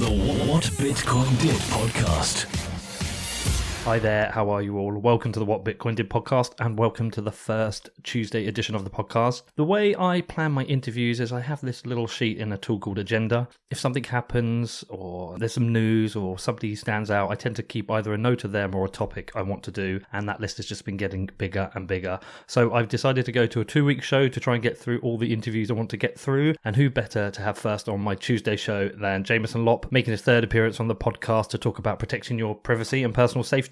the What Bitcoin Did podcast. Hi there, how are you all? Welcome to the What Bitcoin Did podcast and welcome to the first Tuesday edition of the podcast. The way I plan my interviews is I have this little sheet in a tool called Agenda. If something happens or there's some news or somebody stands out, I tend to keep either a note of them or a topic I want to do, and that list has just been getting bigger and bigger. So I've decided to go to a 2-week show to try and get through all the interviews I want to get through, and who better to have first on my Tuesday show than Jameson Lopp, making his third appearance on the podcast to talk about protecting your privacy and personal safety.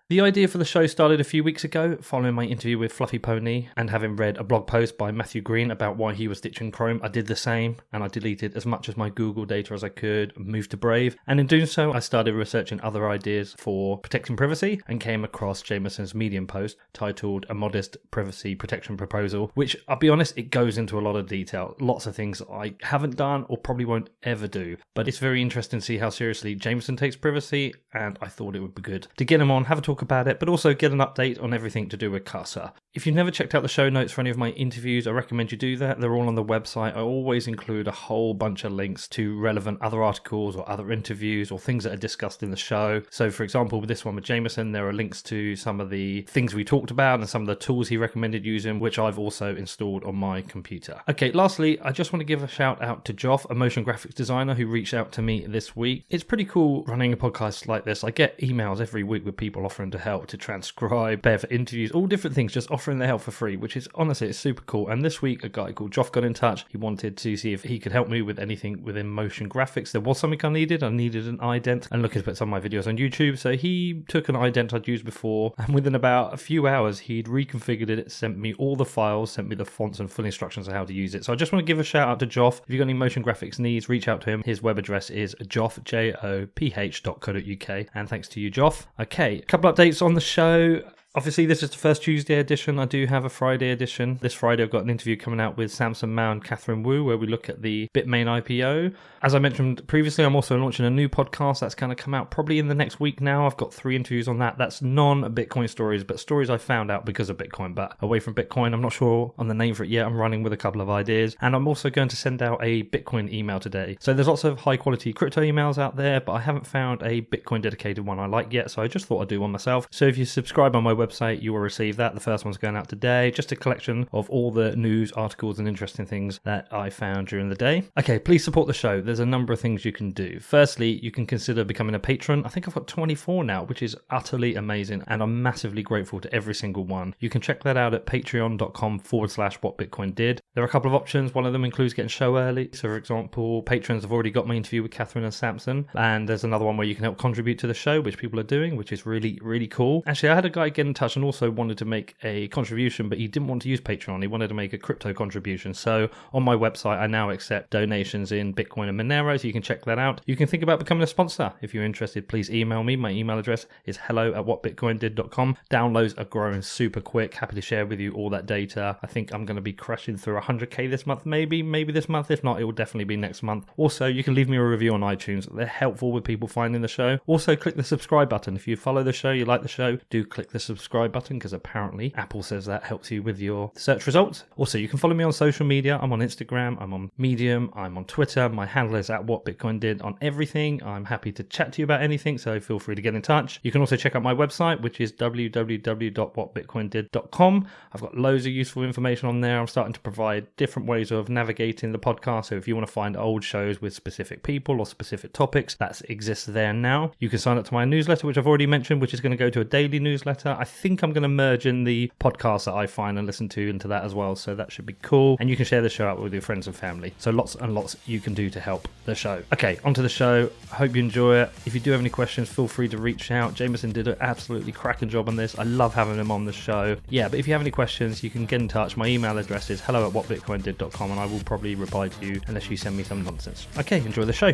The idea for the show started a few weeks ago, following my interview with Fluffy Pony and having read a blog post by Matthew Green about why he was ditching Chrome. I did the same, and I deleted as much of my Google data as I could, moved to Brave, and in doing so I started researching other ideas for protecting privacy and came across Jameson's Medium post titled A Modest Privacy Protection Proposal, which, I'll be honest, it goes into a lot of detail, lots of things I haven't done or probably won't ever do, but it's very interesting to see how seriously Jameson takes privacy, and I thought it would be good to get him on, have a talk about it, but also get an update on everything to do with Casa. If you've never checked out the show notes for any of my interviews, I recommend you do that. They're all on the website. I always include a whole bunch of links to relevant other articles or other interviews or things that are discussed in the show. So for example, with this one with Jameson, there are links to some of the things we talked about and some of the tools he recommended using, which I've also installed on my computer. Okay, lastly, I just want to give a shout out to Joff, a motion graphics designer who reached out to me this week. It's pretty cool running a podcast like this. I get emails every week with people offering to help, to transcribe, pay for interviews, all different things, just offering their help for free, which is honestly, it's super cool. And this week, a guy called Joff got in touch. He wanted to see if he could help me with anything within motion graphics. There was something I needed. I needed an ident and looking to put some of my videos on YouTube. So he took an ident I'd used before, and within about a few hours, he'd reconfigured it, sent me all the files, sent me the fonts and full instructions on how to use it. So I just want to give a shout out to Joff. If you've got any motion graphics needs, reach out to him. His web address is joff, JOPH.co.uk. And thanks to you, Joff. Okay, a couple updates on the show. Obviously, this is the first Tuesday edition. I do have a Friday edition. This Friday, I've got an interview coming out with Samson Mao and Catherine Wu, where we look at the Bitmain IPO. As I mentioned previously, I'm also launching a new podcast that's going to come out probably in the next week now. I've got 3 interviews on that. That's non-Bitcoin stories, but stories I found out because of Bitcoin, but away from Bitcoin. I'm not sure on the name for it yet. I'm running with a couple of ideas. And I'm also going to send out a Bitcoin email today. So there's lots of high-quality crypto emails out there, but I haven't found a Bitcoin dedicated one I like yet, so I just thought I'd do one myself. So if you subscribe on my website, you will receive that. The first one's going out today. Just a collection of all the news, articles, and interesting things that I found during the day. Okay, please support the show. There's a number of things you can do. Firstly, you can consider becoming a patron. I think I've got 24 now, which is utterly amazing, and I'm massively grateful to every single one. You can check that out at patreon.com/whatbitcoindid. There are a couple of options. One of them includes getting show early. So for example, patrons have already got my interview with Catherine and Samson, and there's another one where you can help contribute to the show, which people are doing, which is really, really cool. Actually, I had a guy get in touch and also wanted to make a contribution, but he didn't want to use Patreon. He wanted to make a crypto contribution. So on my website, I now accept donations in Bitcoin and Monero, so you can check that out. You can think about becoming a sponsor. If you're interested, please email me. My email address is hello@whatbitcoindid.com. Downloads are growing super quick. Happy to share with you all that data. I think I'm going to be crashing through 100k this month, maybe this month. If not, it will definitely be next month. Also, you can leave me a review on iTunes. They're helpful with people finding the show. Also, click the subscribe button. If you follow the show, you like the show, do click the subscribe button, because apparently Apple says that helps you with your search results. Also, you can follow me on social media. I'm on Instagram, I'm on Medium, I'm on Twitter. My handle is @whatbitcoindid on everything. I'm happy to chat to you about anything, so feel free to get in touch. You can also check out my website, which is www.whatbitcoindid.com. I've got loads of useful information on there. I'm starting to provide different ways of navigating the podcast, so if you want to find old shows with specific people or specific topics, that exists there now. You can sign up to my newsletter, which I've already mentioned, which is going to go to a daily newsletter. I think I'm going to merge in the podcasts that I find and listen to into that as well, so that should be cool. And you can share the show out with your friends and family. So lots and lots you can do to help the show. Okay, onto the show. I hope you enjoy it. If you do have any questions, feel free to reach out. Jameson did an absolutely cracking job on this. I love having him on the show. Yeah, but if you have any questions, you can get in touch. My email address is hello@whatbitcoindid.com, and I will probably reply to you unless you send me some nonsense. Okay, enjoy the show.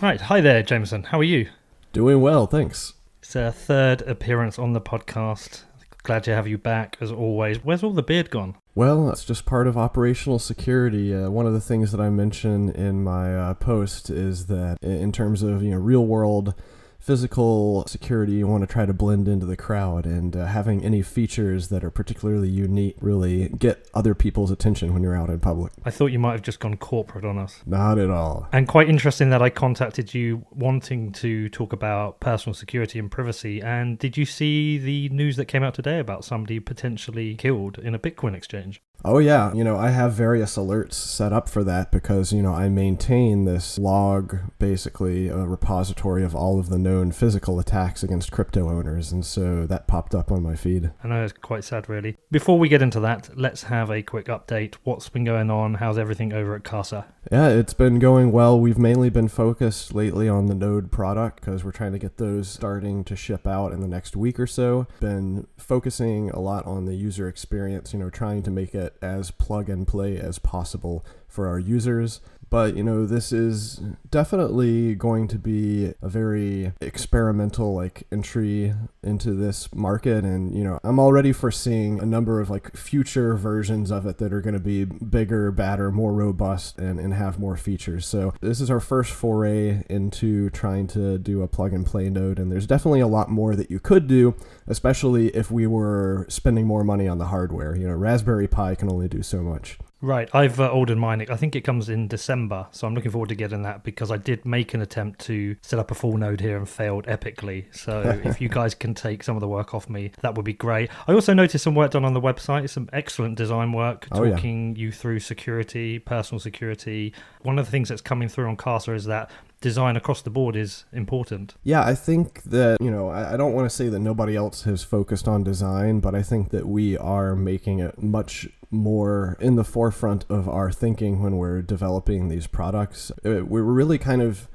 Right, hi there, Jameson. How are you? Doing well, thanks. It's a third appearance on the podcast. Glad to have you back, as always. Where's all the beard gone? Well, that's just part of operational security. One of the things that I mentioned in my post is that in terms of real world physical security, you want to try to blend into the crowd, and having any features that are particularly unique really get other people's attention when you're out in public. I thought you might have just gone corporate on us. Not at all. And quite interesting that I contacted you wanting to talk about personal security and privacy. And did you see the news that came out today about somebody potentially killed in a Bitcoin exchange? Oh yeah, I have various alerts set up for that because, I maintain this log, basically a repository of all of the known physical attacks against crypto owners, and so that popped up on my feed. I know, it's quite sad really. Before we get into that, let's have a quick update. What's been going on? How's everything over at Casa? Yeah, it's been going well. We've mainly been focused lately on the Node product because we're trying to get those starting to ship out in the next week or so. Been focusing a lot on the user experience, trying to make it as plug and play as possible for our users. But, this is definitely going to be a very experimental, entry into this market. And, I'm already foreseeing a number of, future versions of it that are going to be bigger, badder, more robust, and have more features. So this is our first foray into trying to do a plug and play node. And there's definitely a lot more that you could do, especially if we were spending more money on the hardware. Raspberry Pi can only do so much. Right, I've ordered mine. I think it comes in December, so I'm looking forward to getting that because I did make an attempt to set up a full node here and failed epically. So if you guys can take some of the work off me, that would be great. I also noticed some work done on the website, some excellent design work, talking you through security, personal security. One of the things that's coming through on Casa is that design across the board is important. Yeah, I think that, I don't want to say that nobody else has focused on design, but I think that we are making it much more in the forefront of our thinking when we're developing these products. We're really kind of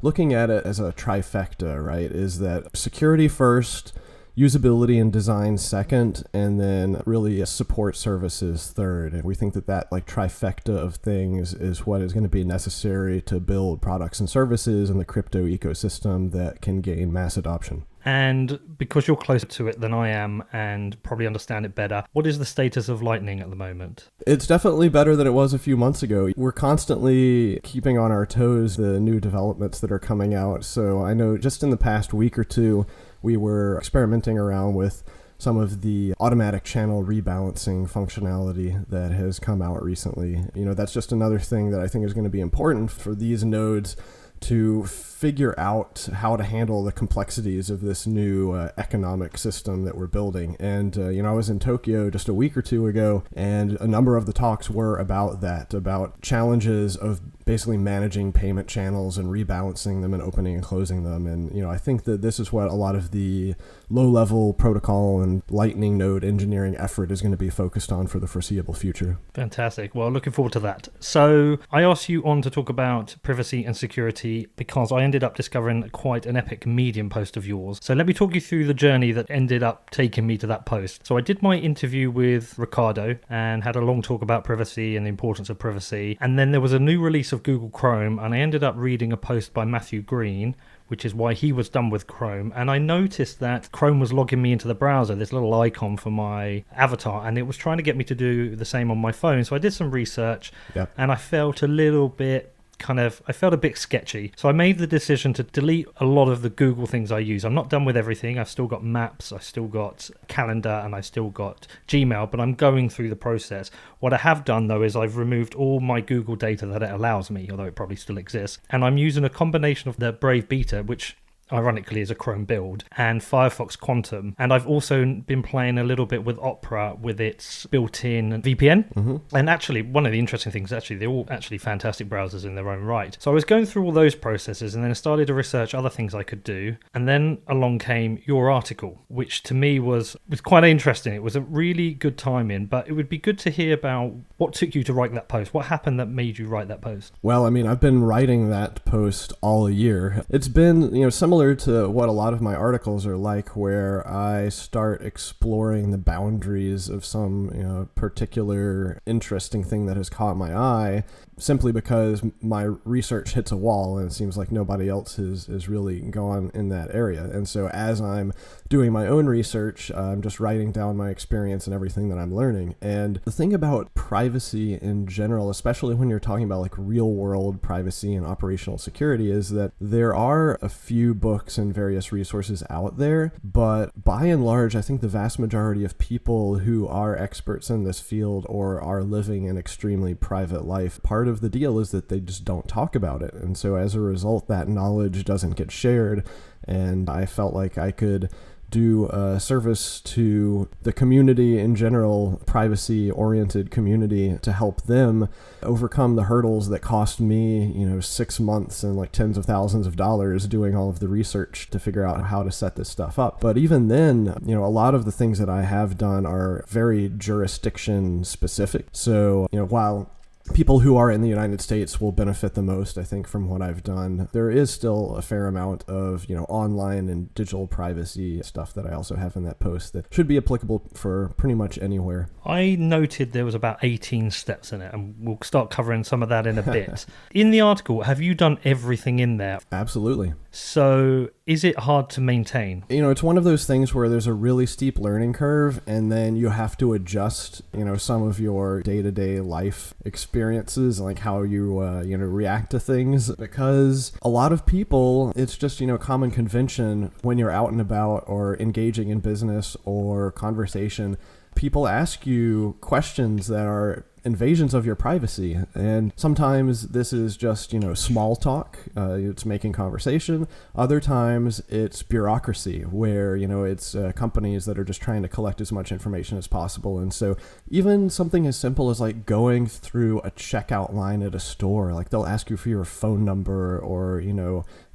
looking at it as a trifecta, right? Is that security first, usability and design second, and then really support services third. And we think that trifecta of things is what is going to be necessary to build products and services in the crypto ecosystem that can gain mass adoption. And because you're closer to it than I am and probably understand it better, what is the status of Lightning at the moment? It's definitely better than it was a few months ago. We're constantly keeping on our toes the new developments that are coming out. So I know just in the past week or two, we were experimenting around with some of the automatic channel rebalancing functionality that has come out recently. That's just another thing that I think is going to be important for these nodes to figure out how to handle the complexities of this new economic system that we're building. And, I was in Tokyo just a week or two ago, and a number of the talks were about that, about challenges of basically managing payment channels and rebalancing them and opening and closing them. And, I think that this is what a lot of the low-level protocol and Lightning node engineering effort is going to be focused on for the foreseeable future. Fantastic. Well, looking forward to that. So I asked you on to talk about privacy and security because I ended up discovering quite an epic Medium post of yours. So let me talk you through the journey that ended up taking me to that post. So I did my interview with Ricardo and had a long talk about privacy and the importance of privacy. And then there was a new release of Google Chrome, and I ended up reading a post by Matthew Green, which is why he was done with Chrome. And I noticed that Chrome was logging me into the browser, this little icon for my avatar, and it was trying to get me to do the same on my phone. So I did some research, and I felt a little bit I felt a bit sketchy. So I made the decision to delete a lot of the Google things I use. I'm not done with everything. I've still got Maps, I've still got Calendar, and I've still got Gmail, but I'm going through the process. What I have done, though, is I've removed all my Google data that it allows me, although it probably still exists. And I'm using a combination of the Brave Beta, which ironically is a Chrome build, and Firefox Quantum. And I've also been playing a little bit with Opera with its built-in VPN. Mm-hmm. And actually, one of the interesting things, they're all actually fantastic browsers in their own right. So I was going through all those processes and then I started to research other things I could do. And then along came your article, which to me was quite interesting. It was a really good timing, but it would be good to hear about what took you to write that post. What happened that made you write that post? Well, I've been writing that post all year. It's been, similar to what a lot of my articles are like, where I start exploring the boundaries of some particular interesting thing that has caught my eye, simply because my research hits a wall and it seems like nobody else has really gone in that area. And so as I'm doing my own research, I'm just writing down my experience and everything that I'm learning. And the thing about privacy in general, especially when you're talking about real world privacy and operational security, is that there are a few books and various resources out there, but by and large, I think the vast majority of people who are experts in this field or are living an extremely private life, part of the deal is that they just don't talk about it. And so as a result, that knowledge doesn't get shared. And I felt like I could do a service to the community in general, privacy-oriented community, to help them overcome the hurdles that cost me, 6 months and like tens of thousands of dollars doing all of the research to figure out how to set this stuff up. But even then, a lot of the things that I have done are very jurisdiction specific. So, while people who are in the United States will benefit the most, I think, from what I've done, there is still a fair amount of, online and digital privacy stuff that I also have in that post that should be applicable for pretty much anywhere. I noted there was about 18 steps in it, and we'll start covering some of that in a bit. In the article, have you done everything in there? Absolutely. So is it hard to maintain? It's one of those things where there's a really steep learning curve, and then you have to adjust, some of your day-to-day life experiences, like how you, react to things, because a lot of people, it's just, common convention when you're out and about or engaging in business or conversation, people ask you questions that are invasions of your privacy. And sometimes this is just, small talk. It's making conversation. Other times it's bureaucracy where, it's companies that are just trying to collect as much information as possible. And so even something as simple as like going through a checkout line at a store, like they'll ask you for your phone number or,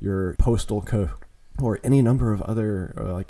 your postal code or any number of other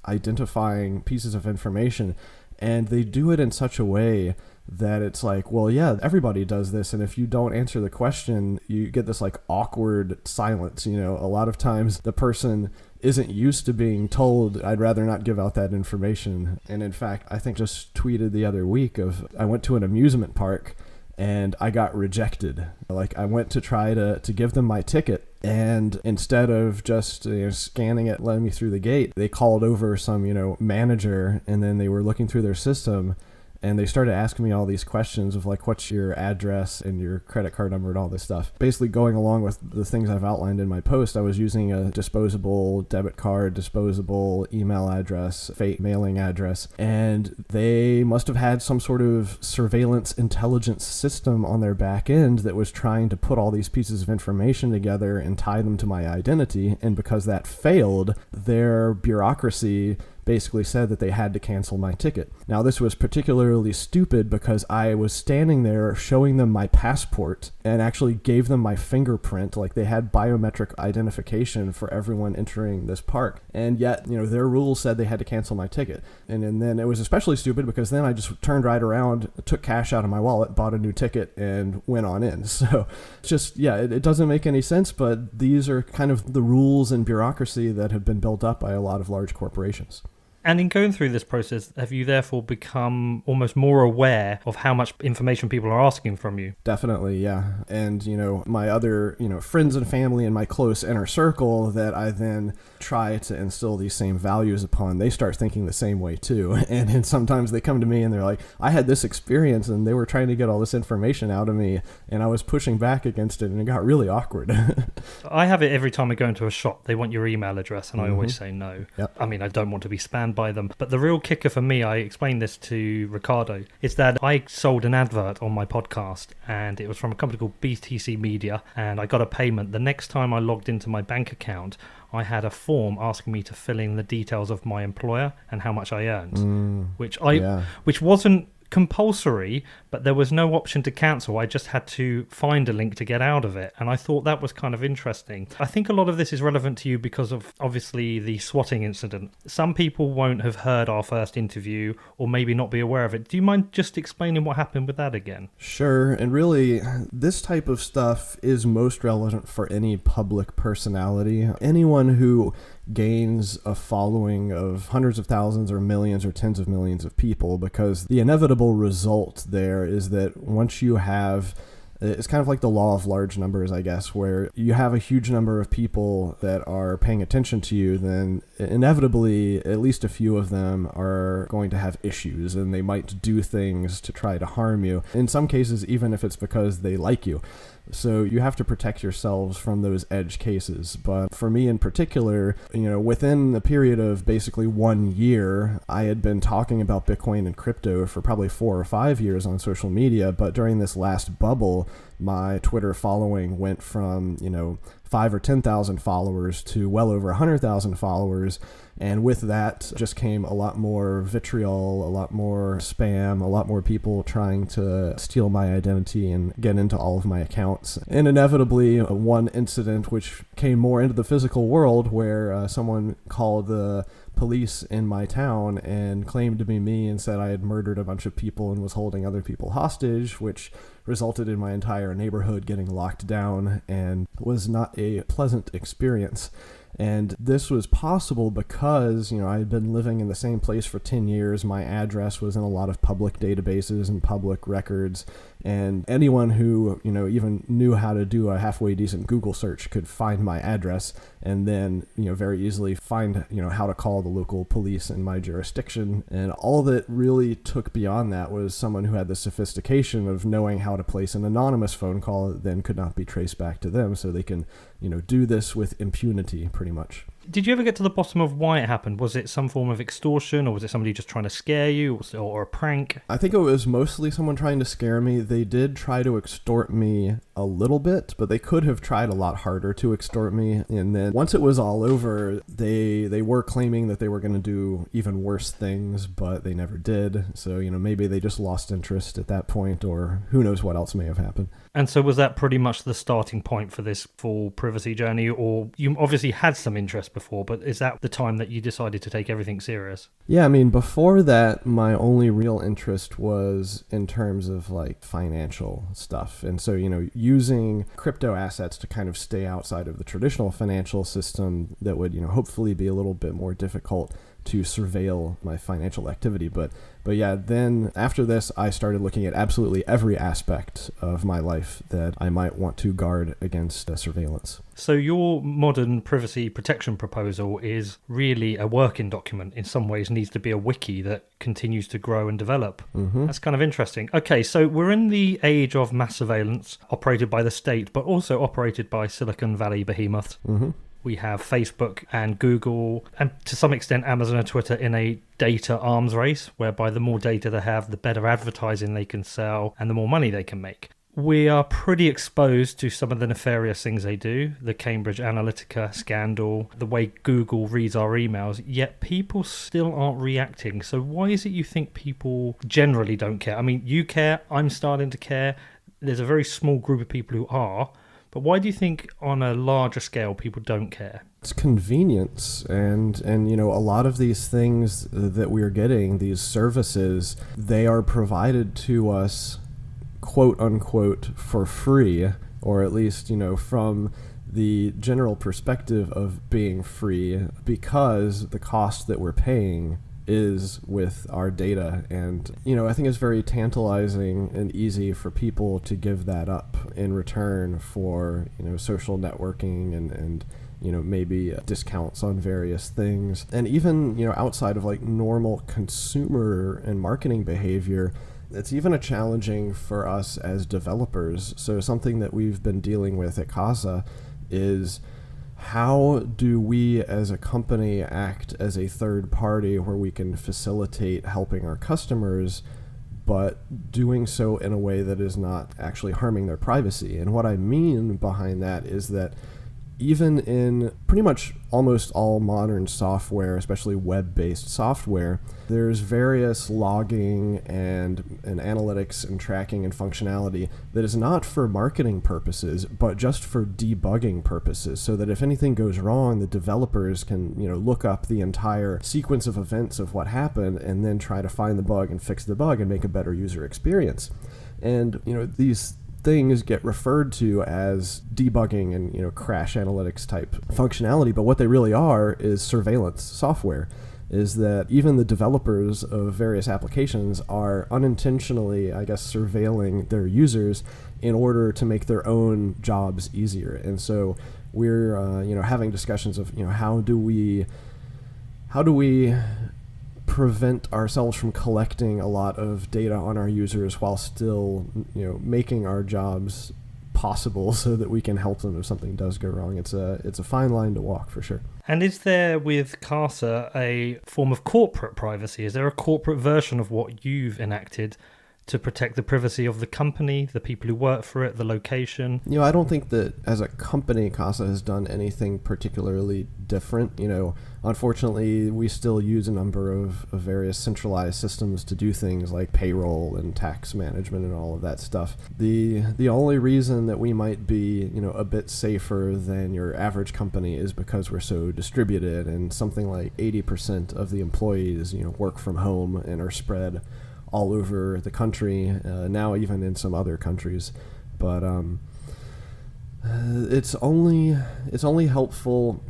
identifying pieces of information. And they do it in such a way that it's like, well, yeah, everybody does this. And if you don't answer the question, you get this like awkward silence. A lot of times the person isn't used to being told, I'd rather not give out that information. And in fact, I think just tweeted the other week I went to an amusement park and I got rejected. Like I went to try to give them my ticket, and instead of just scanning it, letting me through the gate, they called over some manager, and then they were looking through their system, and they started asking me all these questions of like, what's your address and your credit card number and all this stuff. Basically going along with the things I've outlined in my post, I was using a disposable debit card, disposable email address, fake mailing address, and they must have had some sort of surveillance intelligence system on their back end that was trying to put all these pieces of information together and tie them to my identity. And because that failed, their bureaucracy basically said that they had to cancel my ticket. Now, this was particularly stupid because I was standing there showing them my passport and actually gave them my fingerprint. Like they had biometric identification for everyone entering this park. And yet, their rules said they had to cancel my ticket. And then it was especially stupid because then I just turned right around, took cash out of my wallet, bought a new ticket, and went on in. So it's just, it doesn't make any sense, but these are kind of the rules and bureaucracy that have been built up by a lot of large corporations. And in going through this process, have you therefore become almost more aware of how much information people are asking from you? Definitely, yeah. And, my other, friends and family in my close inner circle that I then try to instill these same values upon, they start thinking the same way too. And then sometimes they come to me and they're like, I had this experience and they were trying to get all this information out of me and I was pushing back against it and it got really awkward. I have it every time I go into a shop. They want your email address and I always say no. Yep. I mean, I don't want to be spammed by them. But the real kicker for me, I explained this to Ricardo, is that I sold an advert on my podcast and it was from a company called BTC Media and I got a payment. The next time I logged into my bank account, I had a form asking me to fill in the details of my employer and how much I earned, which wasn't compulsory, but there was no option to cancel. I just had to find a link to get out of it, and I thought that was kind of interesting. I think a lot of this is relevant to you because of obviously the swatting incident. Some people won't have heard our first interview or maybe not be aware of it. Do you mind just explaining what happened with that again? Sure. And really, this type of stuff is most relevant for any public personality. Anyone who gains a following of hundreds of thousands or millions or tens of millions of people, because the inevitable result there is that once you have It's kind of like the law of large numbers, I guess, where you have a huge number of people that are paying attention to you, then inevitably at least a few of them are going to have issues, and they might do things to try to harm you. In some cases, even if it's because they like you. So you have to protect yourselves from those edge cases. But for me in particular, within the period of basically 1 year, I had been talking about Bitcoin and crypto for probably 4 or 5 years on social media. But during this last bubble, my Twitter following went from, 5 or 10,000 followers to well over 100,000 followers. And with that just came a lot more vitriol, a lot more spam, a lot more people trying to steal my identity and get into all of my accounts. And inevitably, one incident which came more into the physical world where someone called the police in my town and claimed to be me and said I had murdered a bunch of people and was holding other people hostage, which resulted in my entire neighborhood getting locked down and was not a pleasant experience. And this was possible because, I had been living in the same place for 10 years. My address was in a lot of public databases and public records. And anyone who, even knew how to do a halfway decent Google search could find my address and then, very easily find, how to call the local police in my jurisdiction. And all that really took beyond that was someone who had the sophistication of knowing how to place an anonymous phone call that then could not be traced back to them, so they can, do this with impunity pretty much. Did you ever get to the bottom of why it happened? Was it some form of extortion, or was it somebody just trying to scare you, or a prank? I think it was mostly someone trying to scare me. They did try to extort me a little bit, but they could have tried a lot harder to extort me. And then once it was all over, they were claiming that they were going to do even worse things, but they never did. So, maybe they just lost interest at that point, or who knows what else may have happened. And so was that pretty much the starting point for this full privacy journey? Or you obviously had some interest before, but is that the time that you decided to take everything serious? Yeah, before that, my only real interest was in terms of financial stuff. And so, using crypto assets to kind of stay outside of the traditional financial system that would, hopefully be a little bit more difficult to surveil my financial activity. But yeah, then after this, I started looking at absolutely every aspect of my life that I might want to guard against surveillance. So your modern privacy protection proposal is really a working document. In some ways, needs to be a wiki that continues to grow and develop. Mm-hmm. That's kind of interesting. Okay, so we're in the age of mass surveillance operated by the state, but also operated by Silicon Valley behemoths. Mm-hmm. We have Facebook and Google, and to some extent Amazon and Twitter in a data arms race, whereby the more data they have, the better advertising they can sell and the more money they can make. We are pretty exposed to some of the nefarious things they do, the Cambridge Analytica scandal, the way Google reads our emails, yet people still aren't reacting. So why is it you think people generally don't care? You care, I'm starting to care, there's a very small group of people who are, but why do you think on a larger scale people don't care? It's convenience, and a lot of these things that we're getting, these services, they are provided to us, quote unquote, for free, or at least, from the general perspective of being free, because the cost that we're paying is with our data. And, I think it's very tantalizing and easy for people to give that up in return for, social networking and maybe discounts on various things. And even, outside of normal consumer and marketing behavior, it's even challenging for us as developers. So something that we've been dealing with at Casa is, how do we as a company act as a third party where we can facilitate helping our customers, but doing so in a way that is not actually harming their privacy? And what I mean behind that is that even in pretty much almost all modern software, especially web-based software, there's various logging and analytics and tracking and functionality that is not for marketing purposes, but just for debugging purposes, so that if anything goes wrong, the developers can, look up the entire sequence of events of what happened and then try to find the bug and fix the bug and make a better user experience. And, these things get referred to as debugging and crash analytics type functionality, but what they really are is surveillance software. is that even the developers of various applications are unintentionally, I guess, surveilling their users in order to make their own jobs easier. And so we're having discussions of how do we prevent ourselves from collecting a lot of data on our users while still making our jobs possible so that we can help them if something does go wrong. It's a fine line to walk for sure. And is there with Casa a form of corporate privacy? Is there a corporate version of what you've enacted to protect the privacy of the company, the people who work for it, the location? I don't think that as a company, Casa has done anything particularly different. Unfortunately, we still use a number of various centralized systems to do things like payroll and tax management and all of that stuff. The only reason that we might be, a bit safer than your average company is because we're so distributed, and something like 80% of the employees, work from home and are spread all over the country, now even in some other countries. But it's only helpful,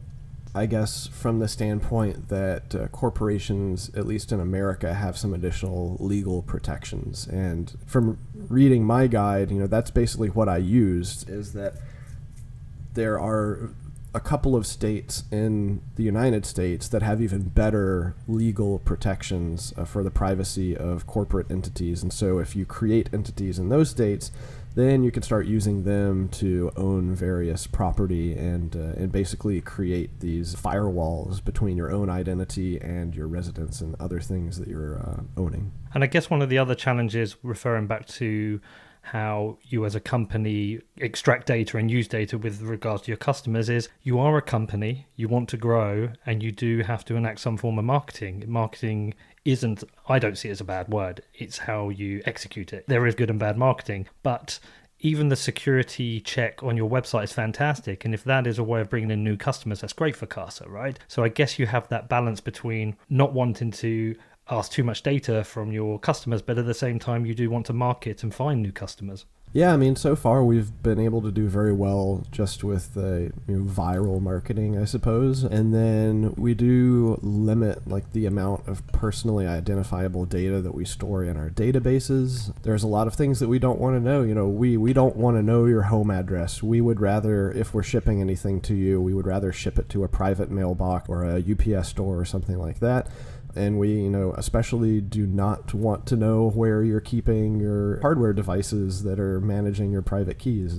I guess, from the standpoint that corporations, at least in America, have some additional legal protections. And from reading my guide, that's basically what I used, is that there are a couple of states in the United States that have even better legal protections for the privacy of corporate entities. And so if you create entities in those states, then you can start using them to own various property and basically create these firewalls between your own identity and your residence and other things that you're owning. And I guess one of the other challenges, referring back to how you as a company extract data and use data with regards to your customers, is you are a company, you want to grow, and you do have to enact some form of marketing. Marketing isn't, I don't see it as a bad word, it's how you execute it. There is good and bad marketing, but even the security check on your website is fantastic. And if that is a way of bringing in new customers, that's great for Casa, right? So I guess you have that balance between not wanting to ask too much data from your customers, but at the same time you do want to market and find new customers. Yeah, so far we've been able to do very well just with viral marketing, I suppose. And then we do limit the amount of personally identifiable data that we store in our databases. There's a lot of things that we don't want to know. We don't want to know your home address. We would rather, if we're shipping anything to you, we would rather ship it to a private mailbox or a UPS store or something like that. And we, especially do not want to know where you're keeping your hardware devices that are managing your private keys.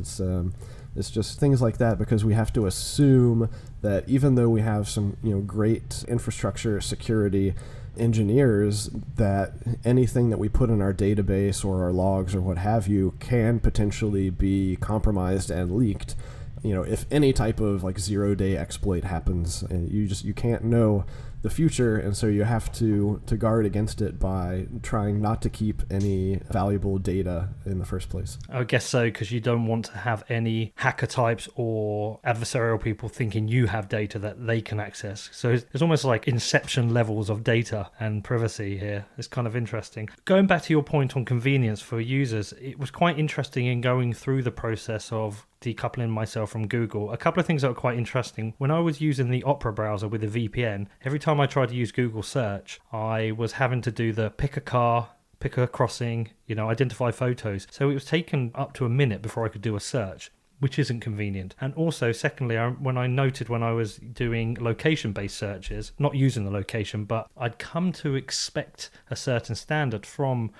It's just things like that, because we have to assume that even though we have some, great infrastructure security engineers, that anything that we put in our database or our logs or what have you can potentially be compromised and leaked. If any type of 0-day exploit happens, and you can't know the future, and so you have to guard against it by trying not to keep any valuable data in the first place. I guess so, because you don't want to have any hacker types or adversarial people thinking you have data that they can access. So it's almost like inception levels of data and privacy here. It's kind of interesting. Going back to your point on convenience for users, it was quite interesting in going through the process of decoupling myself from Google. A couple of things that were quite interesting. When I was using the Opera browser with a VPN, every time I tried to use Google search, I was having to do the pick a car, pick a crossing, identify photos. So it was taking up to a minute before I could do a search, which isn't convenient. And also, secondly, when I was doing location-based searches, not using the location, but I'd come to expect a certain standard from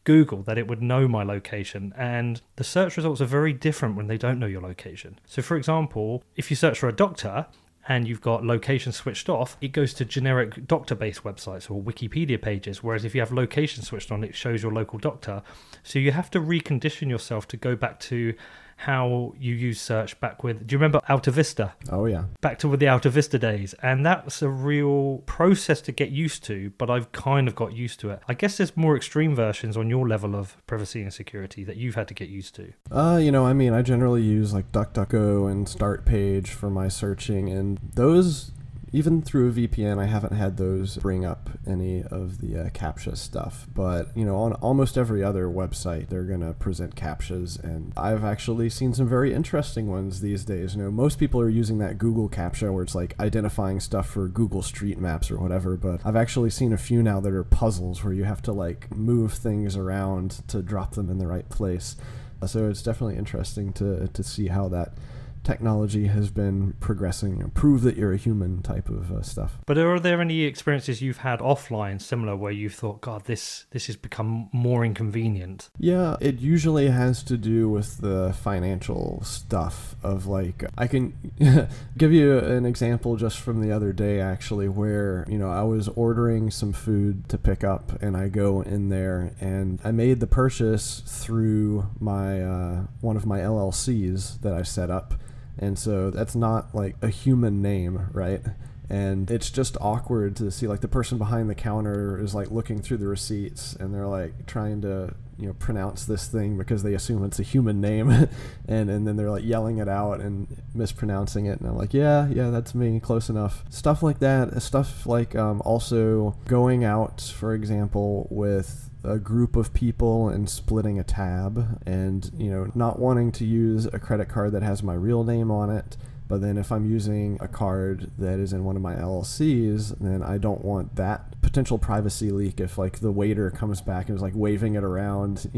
Google that it would know my location, and the search results are very different when they don't know your location. So for example, if you search for a doctor and you've got location switched off, it goes to generic doctor-based websites or Wikipedia pages, whereas if you have location switched on, it shows your local doctor. So you have to recondition yourself to go back to how you use search back with, do you remember Alta Vista? Oh yeah. Back to the Alta Vista days. And that's a real process to get used to, but I've kind of got used to it. I guess there's more extreme versions on your level of privacy and security that you've had to get used to. I generally use DuckDuckGo and Start Page for my searching, and those Even through a VPN, I haven't had those bring up any of the CAPTCHA stuff. But, on almost every other website, they're going to present CAPTCHAs. And I've actually seen some very interesting ones these days. Most people are using that Google CAPTCHA where it's like identifying stuff for Google Street Maps or whatever. But I've actually seen a few now that are puzzles where you have to like move things around to drop them in the right place. So it's definitely interesting to see how that technology has been progressing, prove that you're a human type of stuff. But are there any experiences you've had offline similar where you've thought, God, this has become more inconvenient? Yeah, it usually has to do with the financial stuff of like, I can give you an example just from the other day actually where, I was ordering some food to pick up and I go in there and I made the purchase through my one of my LLCs that I set up. And so that's not like a human name, right? And it's just awkward to see like the person behind the counter is like looking through the receipts and they're like trying to, pronounce this thing because they assume it's a human name. and then they're like yelling it out and mispronouncing it. And I'm like, yeah, that's me. Close enough. Stuff like that. Stuff like also going out, for example, with a group of people and splitting a tab and, not wanting to use a credit card that has my real name on it. But then if I'm using a card that is in one of my LLCs, then I don't want that potential privacy leak if like the waiter comes back and is like waving it around,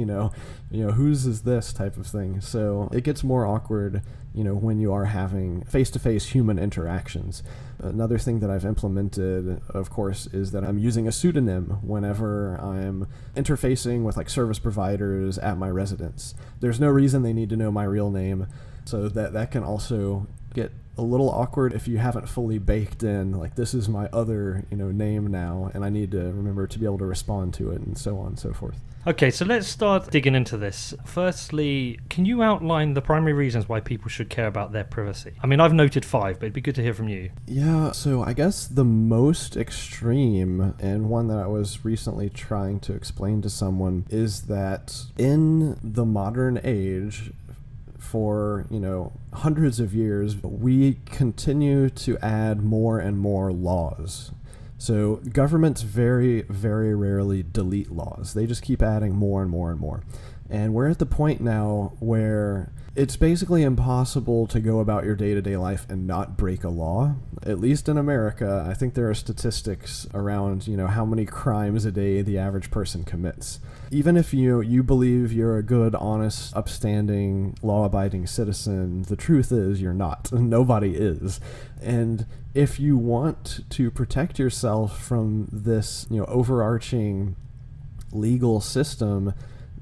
whose is this type of thing. So it gets more awkward, when you are having face-to-face human interactions. Another thing that I've implemented, of course, is that I'm using a pseudonym whenever I'm interfacing with like service providers at my residence. There's no reason they need to know my real name. So that can also get a little awkward if you haven't fully baked in, like, this is my other, name now, and I need to remember to be able to respond to it, and so on and so forth. Okay, so let's start digging into this. Firstly, can you outline the primary reasons why people should care about their privacy? I mean, I've noted 5, but it'd be good to hear from you. Yeah, so I guess the most extreme, and one that I was recently trying to explain to someone, is that in the modern age, for, hundreds of years, we continue to add more and more laws. So governments very, very rarely delete laws. They just keep adding more and more and more. And we're at the point now where it's basically impossible to go about your day-to-day life and not break a law. At least in America, I think there are statistics around, how many crimes a day the average person commits. Even if you believe you're a good, honest, upstanding, law-abiding citizen, the truth is you're not. Nobody is. And if you want to protect yourself from this, overarching legal system,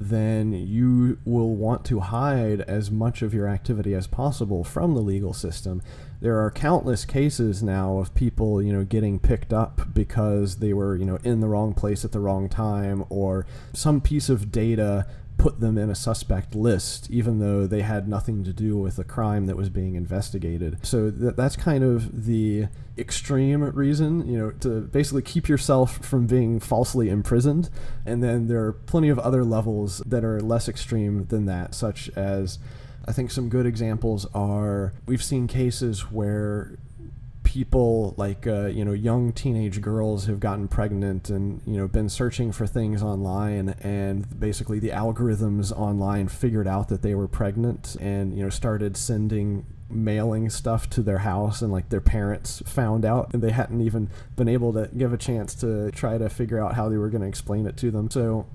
then you will want to hide as much of your activity as possible from the legal system. There are countless cases now of people, getting picked up because they were, in the wrong place at the wrong time, or some piece of data put them in a suspect list, even though they had nothing to do with a crime that was being investigated. So that's kind of the extreme reason, to basically keep yourself from being falsely imprisoned. And then there are plenty of other levels that are less extreme than that, such as, I think some good examples are, we've seen cases where people like, young teenage girls have gotten pregnant and, been searching for things online, and basically the algorithms online figured out that they were pregnant and, started mailing stuff to their house, and like their parents found out and they hadn't even been able to give a chance to try to figure out how they were going to explain it to them. So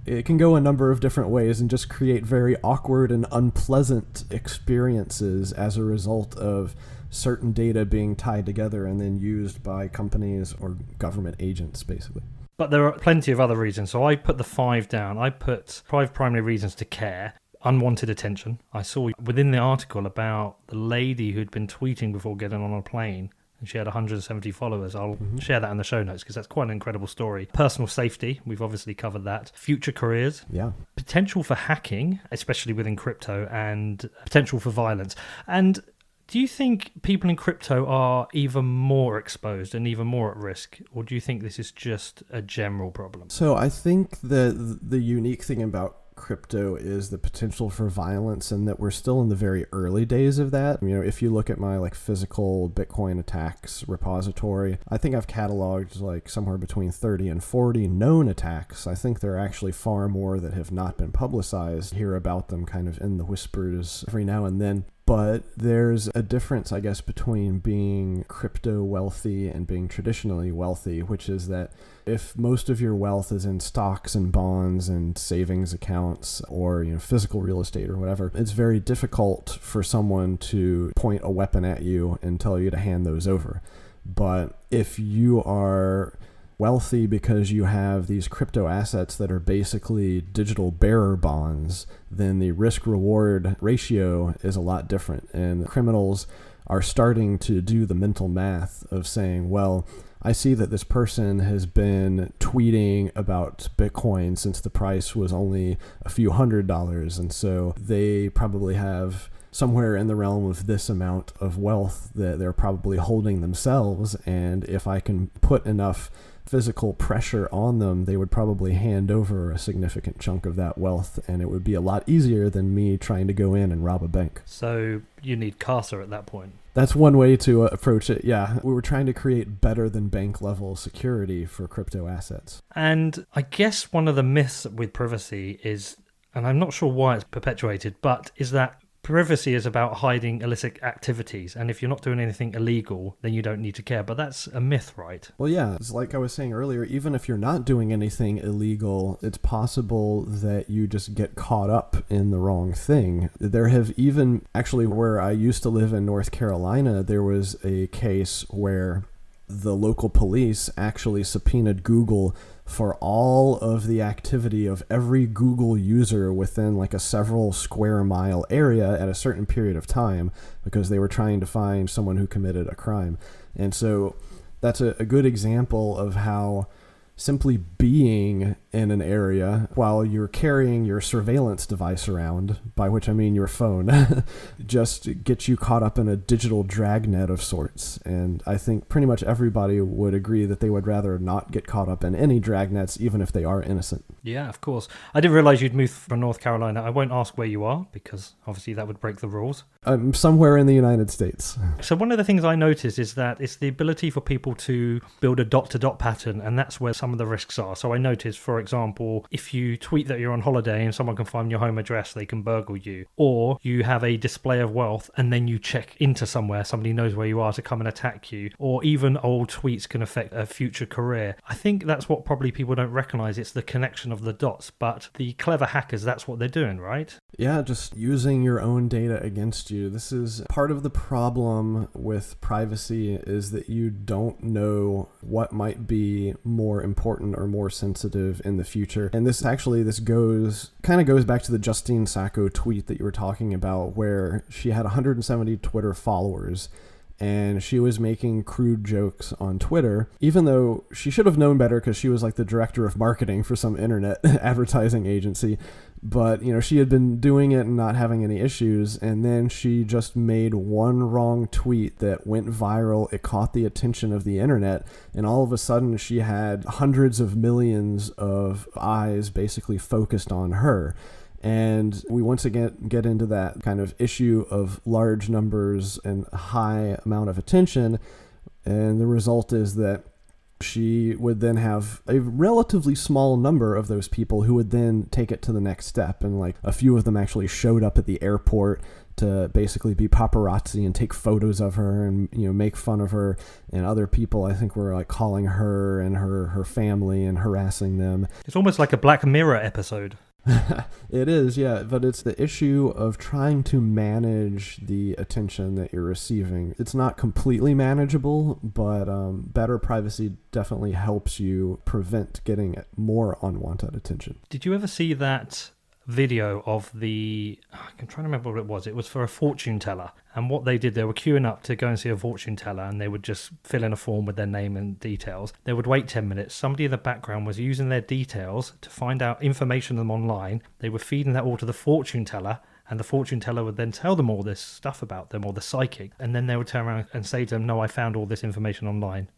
it can go a number of different ways and just create very awkward and unpleasant experiences as a result of certain data being tied together and then used by companies or government agents, basically. But there are plenty of other reasons. So I put the 5 down. I put 5 primary reasons to care. Unwanted attention. I saw within the article about the lady who'd been tweeting before getting on a plane, and she had 170 followers. I'll share that in the show notes because that's quite an incredible story. Personal safety, we've obviously covered that. Future careers. Yeah. Potential for hacking, especially within crypto, and potential for violence. And do you think people in crypto are even more exposed and even more at risk, or do you think this is just a general problem? So I think that the unique thing about crypto is the potential for violence, and that we're still in the very early days of that. You know, if you look at my like physical Bitcoin attacks repository, I think I've cataloged like somewhere between 30 and 40 known attacks. I think there are actually far more that have not been publicized. Hear about them kind of in the whispers every now and then. But there's a difference, I guess, between being crypto wealthy and being traditionally wealthy, which is that if most of your wealth is in stocks and bonds and savings accounts or, you know, physical real estate or whatever, it's very difficult for someone to point a weapon at you and tell you to hand those over. But if you are wealthy because you have these crypto assets that are basically digital bearer bonds, then the risk-reward ratio is a lot different. And criminals are starting to do the mental math of saying, well, I see that this person has been tweeting about Bitcoin since the price was only a few $100s, and so they probably have somewhere in the realm of this amount of wealth that they're probably holding themselves, and if I can put enough physical pressure on them, they would probably hand over a significant chunk of that wealth, and it would be a lot easier than me trying to go in and rob a bank. So you need Casa at that point. That's one way to approach it, yeah. We were trying to create better than bank level security for crypto assets. And I guess one of the myths with privacy is, and I'm not sure why it's perpetuated, but is that privacy is about hiding illicit activities, and if you're not doing anything illegal, then you don't need to care. But that's a myth, right? Well, yeah, it's like I was saying earlier, even if you're not doing anything illegal, it's possible that you just get caught up in the wrong thing. There have even, actually, where I used to live in North Carolina, there was a case where the local police actually subpoenaed Google for all of the activity of every Google user within like a several square mile area at a certain period of time, because they were trying to find someone who committed a crime. And so that's a good example of how simply being in an area while you're carrying your surveillance device around, by which I mean your phone, just gets you caught up in a digital dragnet of sorts. And I think pretty much everybody would agree that they would rather not get caught up in any dragnets, even if they are innocent. Yeah, of course. I didn't realize you'd moved from North Carolina. I won't ask where you are, because obviously that would break the rules. I'm somewhere in the United States. So one of the things I noticed is that it's the ability for people to build a dot-to-dot pattern, and that's where some of the risks are. So I noticed, for example, if you tweet that you're on holiday and someone can find your home address, they can burgle you. Or you have a display of wealth and then you check into somewhere, somebody knows where you are to come and attack you. Or even old tweets can affect a future career. I think that's what probably people don't recognize. It's the connection of the dots, but the clever hackers, that's what they're doing, right? Yeah, just using your own data against you. This is part of the problem with privacy, is that you don't know what might be more important or more sensitive in the future. And this kind of goes back to the Justine Sacco tweet that you were talking about, where she had 170 Twitter followers and she was making crude jokes on Twitter, even though she should have known better because she was like the director of marketing for some internet advertising agency. But, you know, she had been doing it and not having any issues, and then she just made one wrong tweet that went viral. It caught the attention of the internet, and all of a sudden she had hundreds of millions of eyes basically focused on her. And we once again get into that kind of issue of large numbers and a high amount of attention, and the result is that she would then have a relatively small number of those people who would then take it to the next step. And like a few of them actually showed up at the airport to basically be paparazzi and take photos of her and, you know, make fun of her. And other people, I think, were like calling her and her family and harassing them. It's almost like a Black Mirror episode. It is, yeah, but it's the issue of trying to manage the attention that you're receiving. It's not completely manageable, but better privacy definitely helps you prevent getting more unwanted attention. Did you ever see that video of I'm trying to remember what it was. It was for a fortune teller. And what they did, they were queuing up to go and see a fortune teller, and they would just fill in a form with their name and details. They would wait 10 minutes. Somebody in the background was using their details to find out information on them online. They were feeding that all to the fortune teller, and the fortune teller would then tell them all this stuff about them, or the psychic. And then they would turn around and say to them, no, I found all this information online.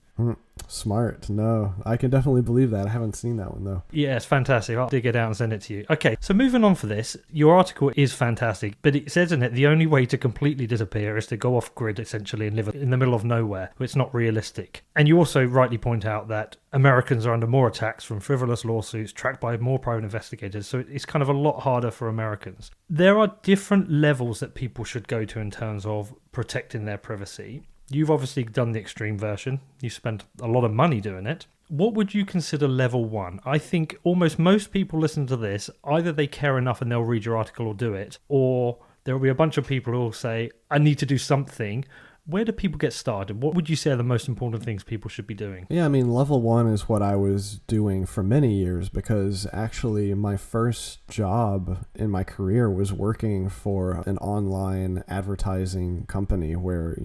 Smart. No, I can definitely believe that. I haven't seen that one though. Yeah, it's fantastic. I'll dig it out and send it to you. Okay, so moving on for this, your article is fantastic, but it says in it the only way to completely disappear is to go off grid essentially and live in the middle of nowhere. It's not realistic. And you also rightly point out that Americans are under more attacks from frivolous lawsuits tracked by more private investigators, so it's kind of a lot harder for Americans. There are different levels that people should go to in terms of protecting their privacy. You've obviously done the extreme version. You spent a lot of money doing it. What would you consider level 1? I think almost most people listen to this, either they care enough and they'll read your article or do it, or there will be a bunch of people who will say, I need to do something. Where do people get started? What would you say are the most important things people should be doing? Yeah, I mean, level 1 is what I was doing for many years, because actually my first job in my career was working for an online advertising company where,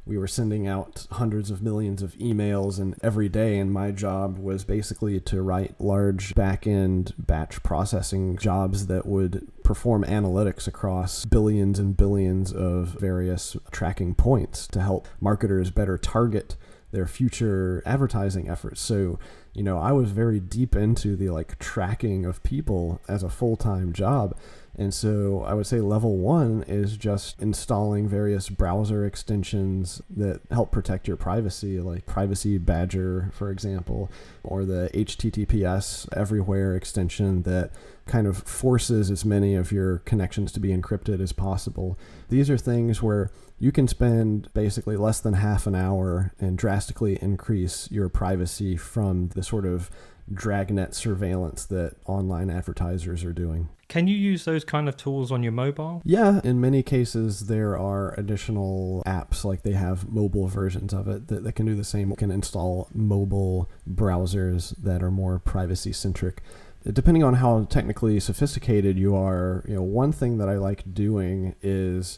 we were sending out hundreds of millions of emails and every day, and my job was basically to write large back-end batch processing jobs that would perform analytics across billions and billions of various tracking points to help marketers better target their future advertising efforts. So, I was very deep into the tracking of people as a full-time job. And so I would say level 1 is just installing various browser extensions that help protect your privacy, like Privacy Badger, for example, or the HTTPS Everywhere extension that kind of forces as many of your connections to be encrypted as possible. These are things where you can spend basically less than half an hour and drastically increase your privacy from the sort of dragnet surveillance that online advertisers are doing. Can you use those kind of tools on your mobile? Yeah, in many cases there are additional apps, like they have mobile versions of it that can do the same. You can install mobile browsers that are more privacy centric. Depending on how technically sophisticated you are, one thing that I like doing is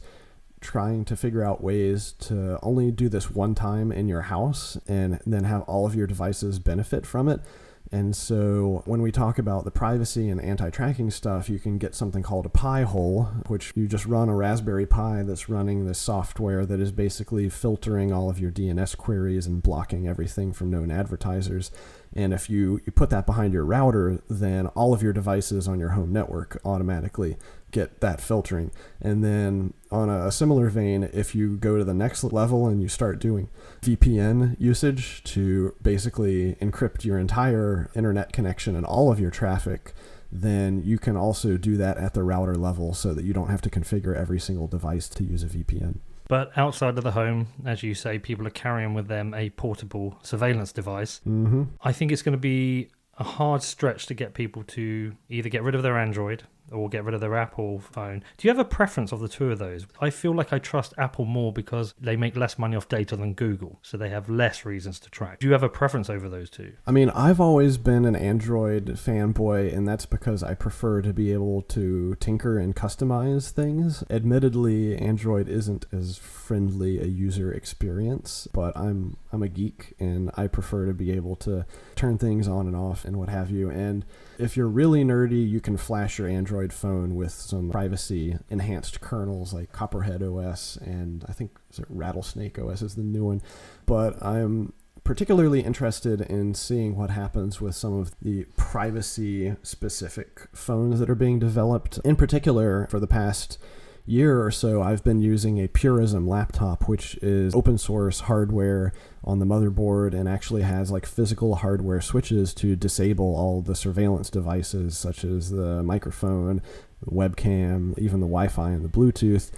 trying to figure out ways to only do this one time in your house and then have all of your devices benefit from it. And so when we talk about the privacy and anti-tracking stuff, you can get something called a Pi hole, which you just run a Raspberry Pi that's running this software that is basically filtering all of your DNS queries and blocking everything from known advertisers. And if you put that behind your router, then all of your devices on your home network automatically get that filtering. And then on a similar vein, if you go to the next level and you start doing VPN usage to basically encrypt your entire internet connection and all of your traffic, then you can also do that at the router level so that you don't have to configure every single device to use a VPN. But outside of the home, as you say, people are carrying with them a portable surveillance device. Mm-hmm. I think it's going to be a hard stretch to get people to either get rid of their Android or get rid of their Apple phone. Do you have a preference of the two of those? I feel like I trust Apple more because they make less money off data than Google, so they have less reasons to track. Do you have a preference over those two? I mean, I've always been an Android fanboy, and that's because I prefer to be able to tinker and customize things. Admittedly, Android isn't as friendly a user experience, but I'm a geek, and I prefer to be able to turn things on and off and what have you. And if you're really nerdy, you can flash your Android phone with some privacy enhanced kernels like Copperhead OS, and I think Rattlesnake OS is the new one. But I'm particularly interested in seeing what happens with some of the privacy specific phones that are being developed. In particular, for the past year or so, I've been using a Purism laptop, which is open source hardware on the motherboard and actually has physical hardware switches to disable all the surveillance devices, such as the microphone, the webcam, even the Wi-Fi and the Bluetooth,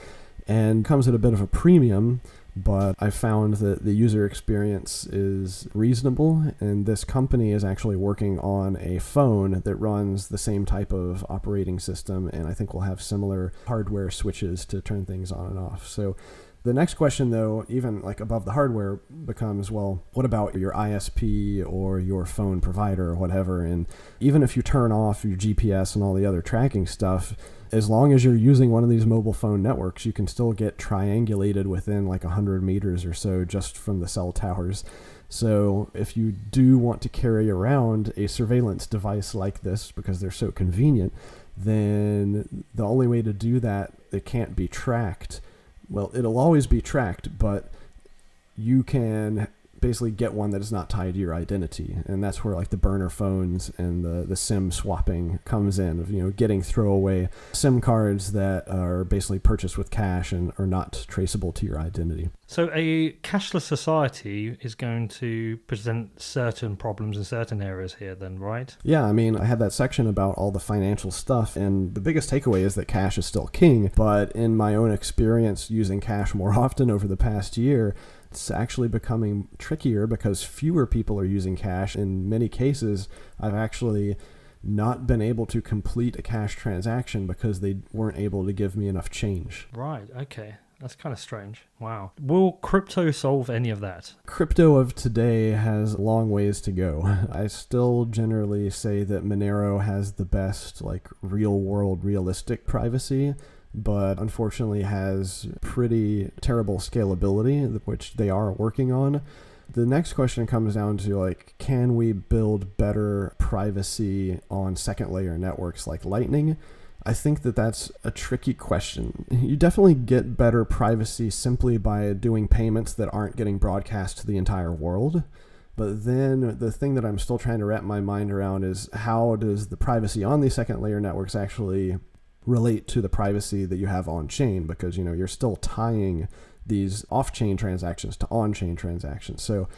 and comes at a bit of a premium. But I found that the user experience is reasonable, and this company is actually working on a phone that runs the same type of operating system, and I think we'll have similar hardware switches to turn things on and off. So the next question, though, even above the hardware, becomes, well, what about your ISP or your phone provider or whatever? And even if you turn off your GPS and all the other tracking stuff, as long as you're using one of these mobile phone networks, you can still get triangulated within 100 meters or so just from the cell towers. So if you do want to carry around a surveillance device like this because they're so convenient, then the only way to do that, it can't be tracked. Well, it'll always be tracked, but you can basically get one that is not tied to your identity. And that's where like the burner phones and the SIM swapping comes in, of, getting throwaway SIM cards that are basically purchased with cash and are not traceable to your identity. So a cashless society is going to present certain problems in certain areas here then, right? Yeah, I mean, I had that section about all the financial stuff, and the biggest takeaway is that cash is still king, but in my own experience using cash more often over the past year, it's actually becoming trickier because fewer people are using cash. In many cases, I've actually not been able to complete a cash transaction because they weren't able to give me enough change. Right, okay. That's kind of strange. Wow. Will crypto solve any of that? Crypto of today has long ways to go. I still generally say that Monero has the best, real world, realistic privacy, but unfortunately has pretty terrible scalability, which they are working on. The next question comes down to, can we build better privacy on second layer networks like Lightning? I think that that's a tricky question. You definitely get better privacy simply by doing payments that aren't getting broadcast to the entire world. But then the thing that I'm still trying to wrap my mind around is, how does the privacy on these second layer networks actually relate to the privacy that you have on chain? Because, you're still tying these off-chain transactions to on-chain transactions. So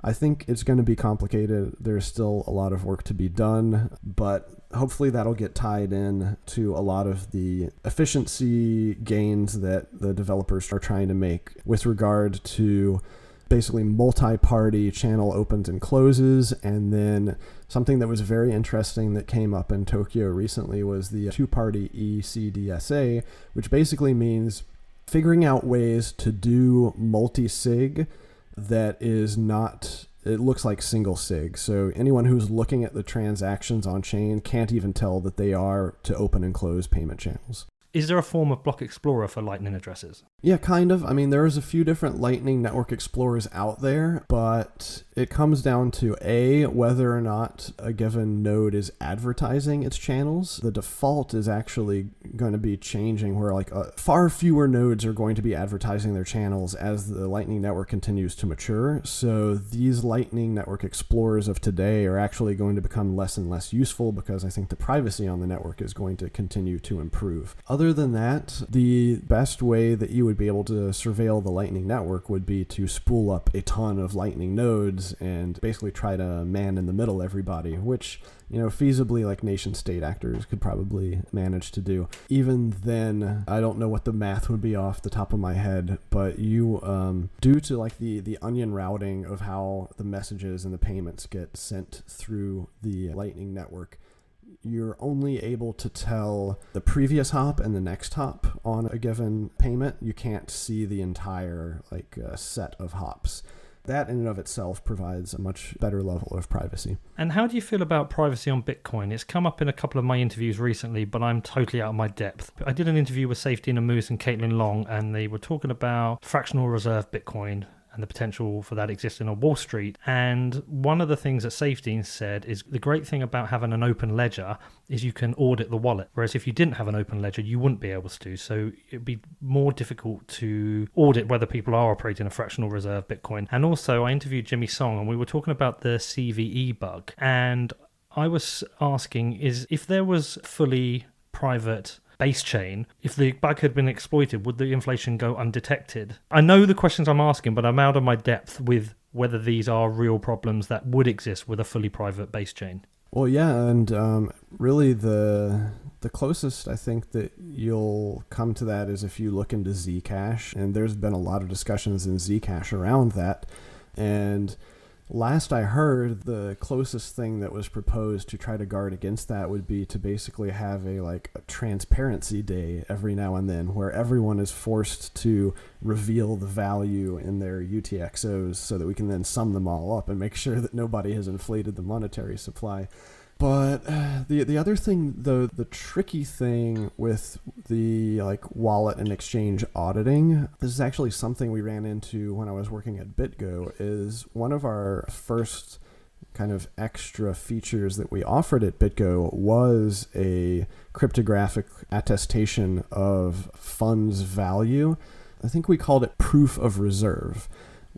I think it's going to be complicated. There's still a lot of work to be done, but hopefully that'll get tied in to a lot of the efficiency gains that the developers are trying to make with regard to basically multi-party channel opens and closes. And then something that was very interesting that came up in Tokyo recently was the two-party ECDSA, which basically means figuring out ways to do multi-sig that is not, it looks like single sig. So anyone who's looking at the transactions on chain can't even tell that they are to open and close payment channels. Is there a form of block explorer for Lightning addresses? Yeah, kind of. I mean, there's a few different Lightning Network Explorers out there, but it comes down to whether or not a given node is advertising its channels. The default is actually going to be changing where far fewer nodes are going to be advertising their channels as the Lightning Network continues to mature. So these Lightning Network Explorers of today are actually going to become less and less useful because I think the privacy on the network is going to continue to improve. Other than that, the best way that you would be able to surveil the Lightning Network would be to spool up a ton of Lightning nodes and basically try to man in the middle everybody, which, feasibly nation state actors could probably manage to do. Even then, I don't know what the math would be off the top of my head, but you, due to the onion routing of how the messages and the payments get sent through the Lightning Network, you're only able to tell the previous hop and the next hop on a given payment. You can't see the entire set of hops. That in and of itself provides a much better level of privacy. And how do you feel about privacy on Bitcoin? It's come up in a couple of my interviews recently, but I'm totally out of my depth. I did an interview with Safety in a Moose and Caitlin Long, and they were talking about fractional reserve Bitcoin and the potential for that existing on Wall Street. And one of the things that Safety said is the great thing about having an open ledger is you can audit the wallet. Whereas if you didn't have an open ledger, you wouldn't be able to do. So it'd be more difficult to audit whether people are operating a fractional reserve Bitcoin. And also I interviewed Jimmy Song and we were talking about the CVE bug. And I was asking is if there was fully private base chain, if the bug had been exploited, would the inflation go undetected? I know the questions I'm asking, but I'm out of my depth with whether these are real problems that would exist with a fully private base chain. Well, yeah, and really the closest I think that you'll come to that is if you look into Zcash, and there's been a lot of discussions in Zcash around that, and last I heard, the closest thing that was proposed to try to guard against that would be to basically have a transparency day every now and then where everyone is forced to reveal the value in their UTXOs so that we can then sum them all up and make sure that nobody has inflated the monetary supply. But the other thing, though, the tricky thing with the wallet and exchange auditing, this is actually something we ran into when I was working at BitGo, is one of our first kind of extra features that we offered at BitGo was a cryptographic attestation of funds value. I think we called it proof of reserve.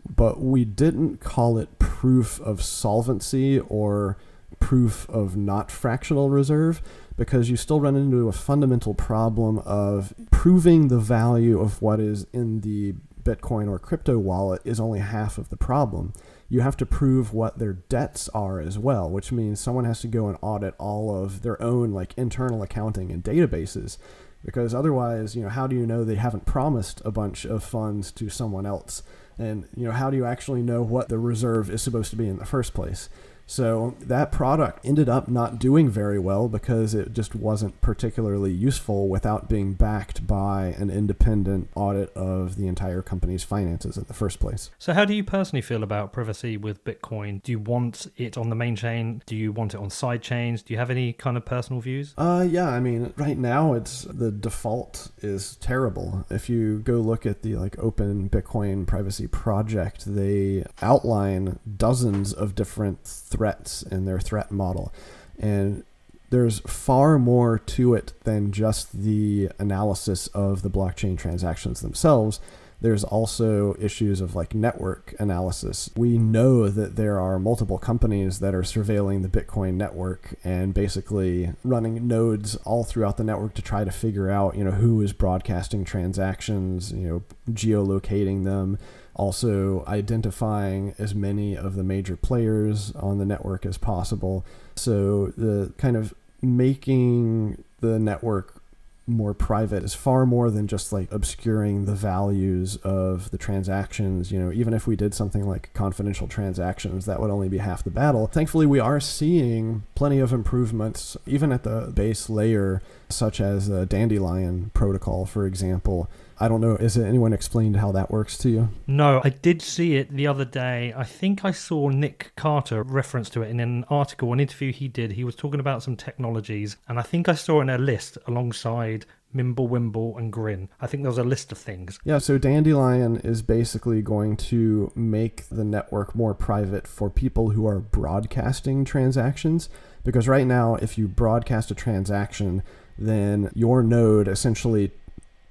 but we didn't call it proof of solvency or proof of not fractional reserve, because you still run into a fundamental problem of proving the value of what is in the Bitcoin or crypto wallet is only half of the problem. You have to prove what their debts are as well, which means someone has to go and audit all of their own like internal accounting and databases, because otherwise, how do you know they haven't promised a bunch of funds to someone else? And, how do you actually know what the reserve is supposed to be in the first place? So that product ended up not doing very well because it just wasn't particularly useful without being backed by an independent audit of the entire company's finances in the first place. So how do you personally feel about privacy with Bitcoin? Do you want it on the main chain? Do you want it on side chains? Do you have any kind of personal views? Yeah, I mean, right now the default is terrible. If you go look at the Open Bitcoin Privacy Project, they outline dozens of different threats in their threat model, and there's far more to it than just the analysis of the blockchain transactions themselves. There's also issues of network analysis. We know that there are multiple companies that are surveilling the Bitcoin network and basically running nodes all throughout the network to try to figure out who is broadcasting transactions, geolocating them, also identifying as many of the major players on the network as possible. So the kind of making the network more private is far more than just obscuring the values of the transactions. Even if we did something like confidential transactions, that would only be half the battle. Thankfully, we are seeing plenty of improvements, even at the base layer, such as the Dandelion protocol, for example. I don't know, has anyone explained how that works to you? No, I did see it the other day. I think I saw Nick Carter reference to it in an article, an interview he did. He was talking about some technologies, and I think I saw in a list alongside Mimble, Wimble, and Grin. I think there was a list of things. Yeah, so Dandelion is basically going to make the network more private for people who are broadcasting transactions, because right now, if you broadcast a transaction, then your node essentially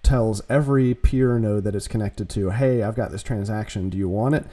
tells every peer node that it's connected to, hey, I've got this transaction, do you want it?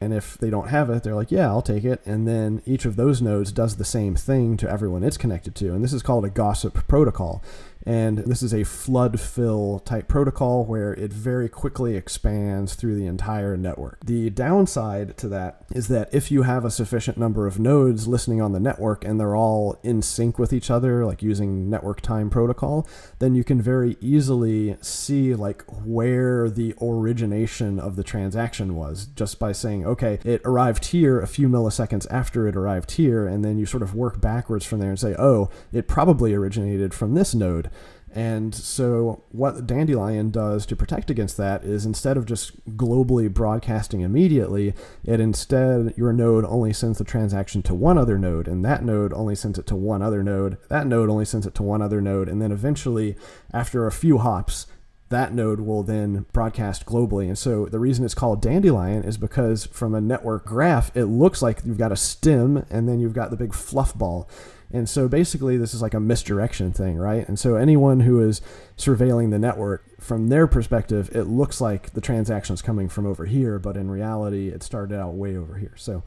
And if they don't have it, they're like, yeah, I'll take it. And then each of those nodes does the same thing to everyone it's connected to. And this is called a gossip protocol. And this is a flood fill type protocol where it very quickly expands through the entire network. The downside to that is that if you have a sufficient number of nodes listening on the network and they're all in sync with each other, like using network time protocol, then you can very easily see where the origination of the transaction was, just by saying, okay, it arrived here a few milliseconds after it arrived here, and then you sort of work backwards from there and say, oh, it probably originated from this node. And so what Dandelion does to protect against that is, instead of just globally broadcasting immediately, your node only sends the transaction to one other node, and that node only sends it to one other node, that node only sends it to one other node, and then eventually, after a few hops, that node will then broadcast globally. And so the reason it's called Dandelion is because from a network graph, it looks like you've got a stem and then you've got the big fluff ball. And so basically this is like a misdirection thing, right? And so anyone who is surveilling the network, from their perspective, it looks like the transaction's coming from over here, but in reality, it started out way over here. So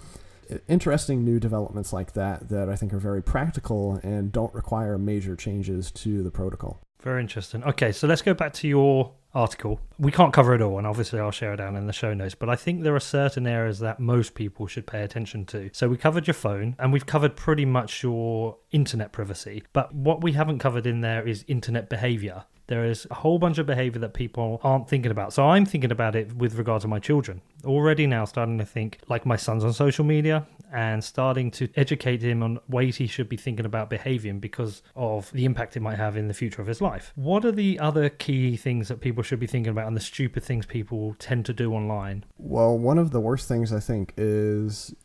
interesting new developments like that I think are very practical and don't require major changes to the protocol. Very interesting. Okay, so let's go back to your article. We can't cover it all, and obviously I'll share it down in the show notes, but I think there are certain areas that most people should pay attention to. So we covered your phone, and we've covered pretty much your internet privacy, but what we haven't covered in there is internet behavior. There is a whole bunch of behavior that people aren't thinking about. So I'm thinking about it with regard to my children. Already now starting to think, like, my son's on social media and starting to educate him on ways he should be thinking about behaving because of the impact it might have in the future of his life. What are the other key things that people should be thinking about and the stupid things people tend to do online? Well, one of the worst things I think is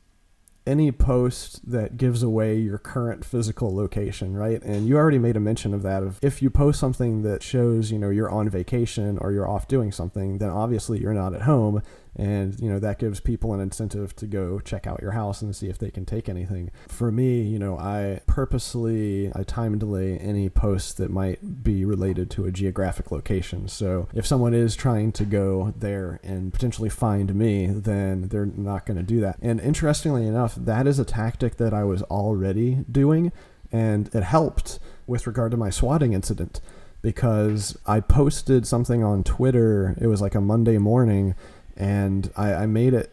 any post that gives away your current physical location, right? And you already made a mention of that. If you post something that shows, you're on vacation or you're off doing something, then obviously you're not at home And, that gives people an incentive to go check out your house and see if they can take anything. For me, I time delay any posts that might be related to a geographic location. So if someone is trying to go there and potentially find me, then they're not going to do that. And interestingly enough, that is a tactic that I was already doing, and it helped with regard to my swatting incident, because I posted something on Twitter. It was like a Monday morning, and I made it,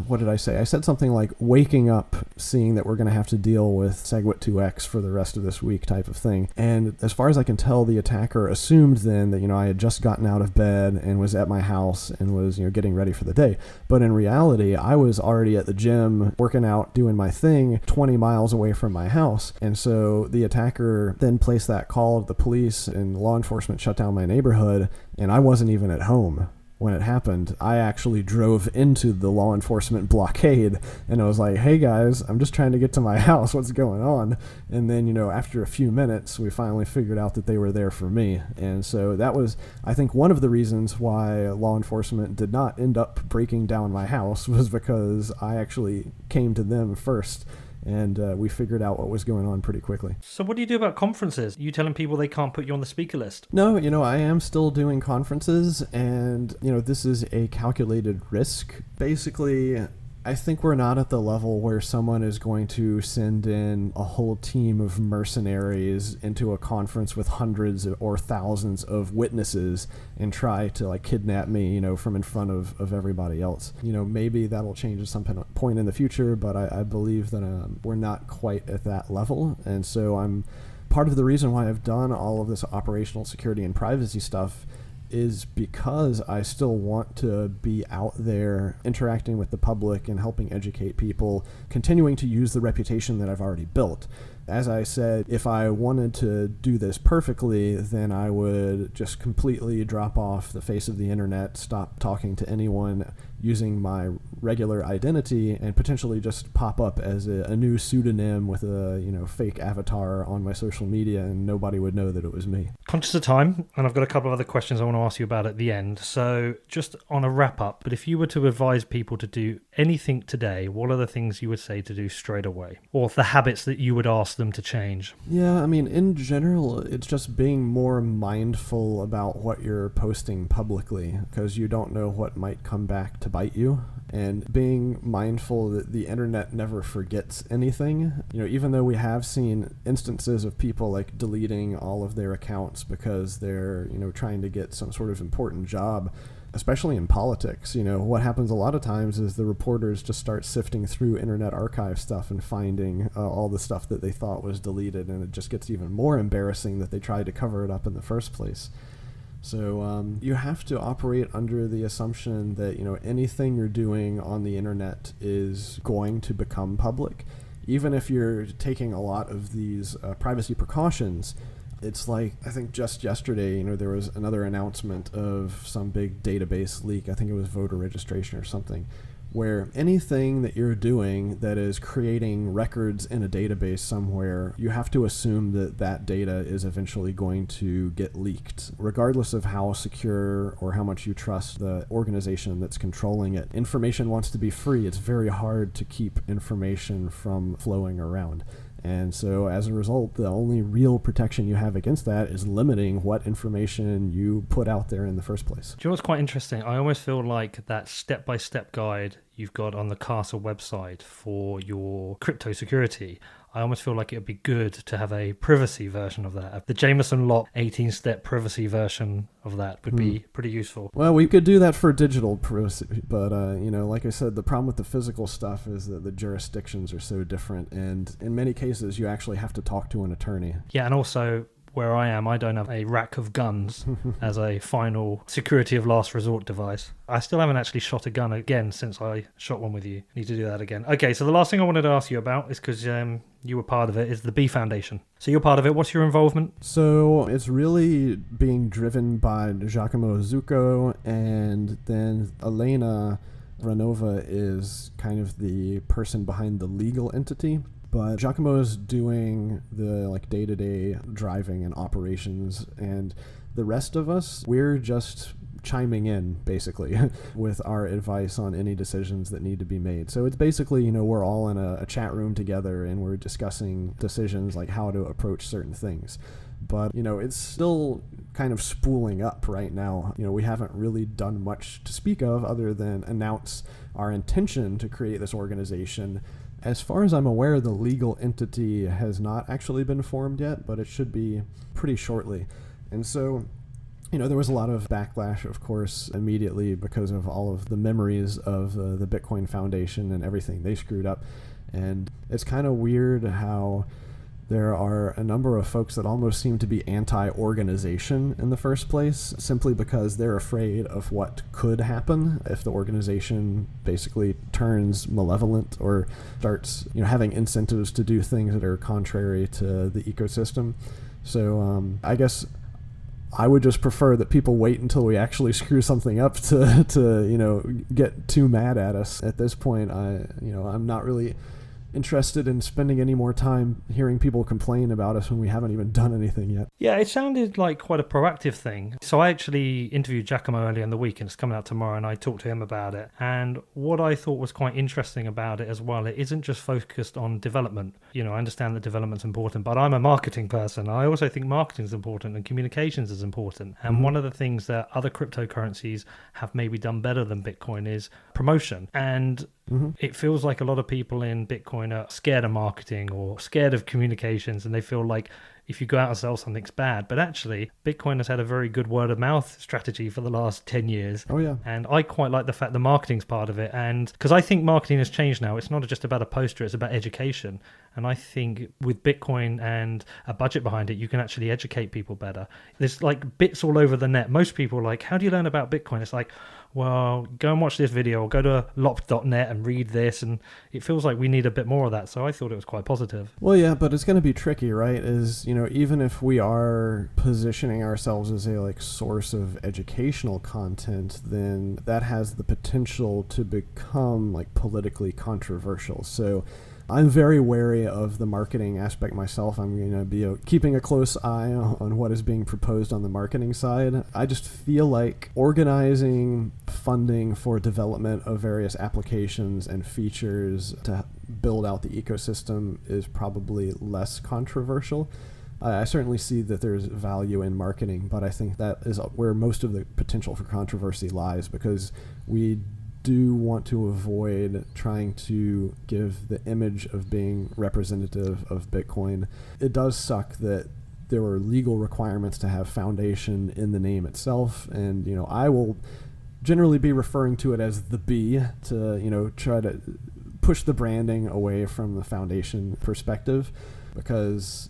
what did I say? I said something like, waking up, seeing that we're going to have to deal with SegWit 2X for the rest of this week type of thing. And as far as I can tell, the attacker assumed then that, I had just gotten out of bed and was at my house and was, getting ready for the day. But in reality, I was already at the gym, working out, doing my thing 20 miles away from my house. And so the attacker then placed that call to the police, and law enforcement shut down my neighborhood, and I wasn't even at home when it happened. I actually drove into the law enforcement blockade, and I was like, hey guys, I'm just trying to get to my house. What's going on? And then, after a few minutes, we finally figured out that they were there for me. And so that was, I think, one of the reasons why law enforcement did not end up breaking down my house, was because I actually came to them first. And we figured out what was going on pretty quickly. So what do you do about conferences? Are you telling people they can't put you on the speaker list? No, I am still doing conferences, and, this is a calculated risk. Basically, I think we're not at the level where someone is going to send in a whole team of mercenaries into a conference with hundreds or thousands of witnesses and try to kidnap me, from in front of everybody else. Maybe that'll change at some point in the future, but I believe that we're not quite at that level. And so part of the reason why I've done all of this operational security and privacy stuff is because I still want to be out there interacting with the public and helping educate people, continuing to use the reputation that I've already built. As I said, if I wanted to do this perfectly, then I would just completely drop off the face of the internet, stop talking to anyone using my regular identity, and potentially just pop up as a new pseudonym with a fake avatar on my social media, and nobody would know that it was me. Conscious of time, and I've got a couple of other questions I want to ask you about at the end. So just on a wrap up, but if you were to advise people to do anything today, what are the things you would say to do straight away? Or the habits that you would ask them to change? Yeah, in general, it's just being more mindful about what you're posting publicly, because you don't know what might come back to bite you. And being mindful that the internet never forgets anything. Even though we have seen instances of people deleting all of their accounts because they're, trying to get some sort of important job, especially in politics. What happens a lot of times is the reporters just start sifting through Internet Archive stuff and finding all the stuff that they thought was deleted, and it just gets even more embarrassing that they tried to cover it up in the first place. So you have to operate under the assumption that, anything you're doing on the internet is going to become public. Even if you're taking a lot of these privacy precautions, it's I think just yesterday, there was another announcement of some big database leak. I think it was voter registration or something, where anything that you're doing that is creating records in a database somewhere, you have to assume that that data is eventually going to get leaked, regardless of how secure or how much you trust the organization that's controlling it. Information wants to be free. It's very hard to keep information from flowing around. And so as a result, the only real protection you have against that is limiting what information you put out there in the first place. Do you know what's quite interesting? I almost feel like that step-by-step guide you've got on the Casa website for your crypto security, I almost feel like it would be good to have a privacy version of that. The Jameson Lopp 18-step privacy version of that would be pretty useful. Well, we could do that for digital privacy, but, like I said, the problem with the physical stuff is that the jurisdictions are so different, and in many cases, you actually have to talk to an attorney. Yeah, and also, where I am, I don't have a rack of guns as a final security of last resort device. I still haven't actually shot a gun again since I shot one with you. Need to do that again. Okay, so the last thing I wanted to ask you about is because you were part of it, is the B Foundation. So you're part of it. What's your involvement? So it's really being driven by Giacomo Zucco, and then Elena Ranova is kind of the person behind the legal entity. But Giacomo is doing the day-to-day driving and operations, and the rest of us, we're just chiming in basically with our advice on any decisions that need to be made. So it's basically, we're all in a chat room together and we're discussing decisions like how to approach certain things. But, it's still kind of spooling up right now. We haven't really done much to speak of other than announce our intention to create this organization. As far as I'm aware, the legal entity has not actually been formed yet, but it should be pretty shortly. And so, there was a lot of backlash, of course, immediately because of all of the memories of the Bitcoin Foundation and everything they screwed up. And it's kind of weird how there are a number of folks that almost seem to be anti-organization in the first place, simply because they're afraid of what could happen if the organization basically turns malevolent or starts, having incentives to do things that are contrary to the ecosystem. So I guess I would just prefer that people wait until we actually screw something up to get too mad at us. At this point, I'm not really interested in spending any more time hearing people complain about us when we haven't even done anything yet. Yeah, it sounded like quite a proactive thing. So I actually interviewed Giacomo earlier in the week, and it's coming out tomorrow, and I talked to him about it. And what I thought was quite interesting about it as well, it isn't just focused on development. I understand that development's important, but I'm a marketing person. I also think marketing is important and communications is important. And one of the things that other cryptocurrencies have maybe done better than Bitcoin is promotion. And it feels like a lot of people in Bitcoin are scared of marketing or scared of communications, and they feel like if you go out and sell something, it's bad. But actually, Bitcoin has had a very good word of mouth strategy for the last 10 years. Oh, yeah. And I quite like the fact the marketing's part of it. And because I think marketing has changed now. It's not just about a poster, it's about education. And I think with Bitcoin and a budget behind it, you can actually educate people better. There's like bits all over the net. Most people are like, how do you learn about Bitcoin? It's like, well, go and watch this video or go to lopp.net and read this. And it feels like we need a bit more of that. So I thought it was quite positive. Well, yeah, but it's going to be tricky, right? Even if we are positioning ourselves as a source of educational content, then that has the potential to become politically controversial. So I'm very wary of the marketing aspect myself. I'm going to be keeping a close eye on what is being proposed on the marketing side. I just feel like organizing funding for development of various applications and features to build out the ecosystem is probably less controversial. I certainly see that there's value in marketing, but I think that is where most of the potential for controversy lies, because we do want to avoid trying to give the image of being representative of Bitcoin. It does suck that there were legal requirements to have foundation in the name itself, and I will generally be referring to it as the B to try to push the branding away from the foundation perspective, because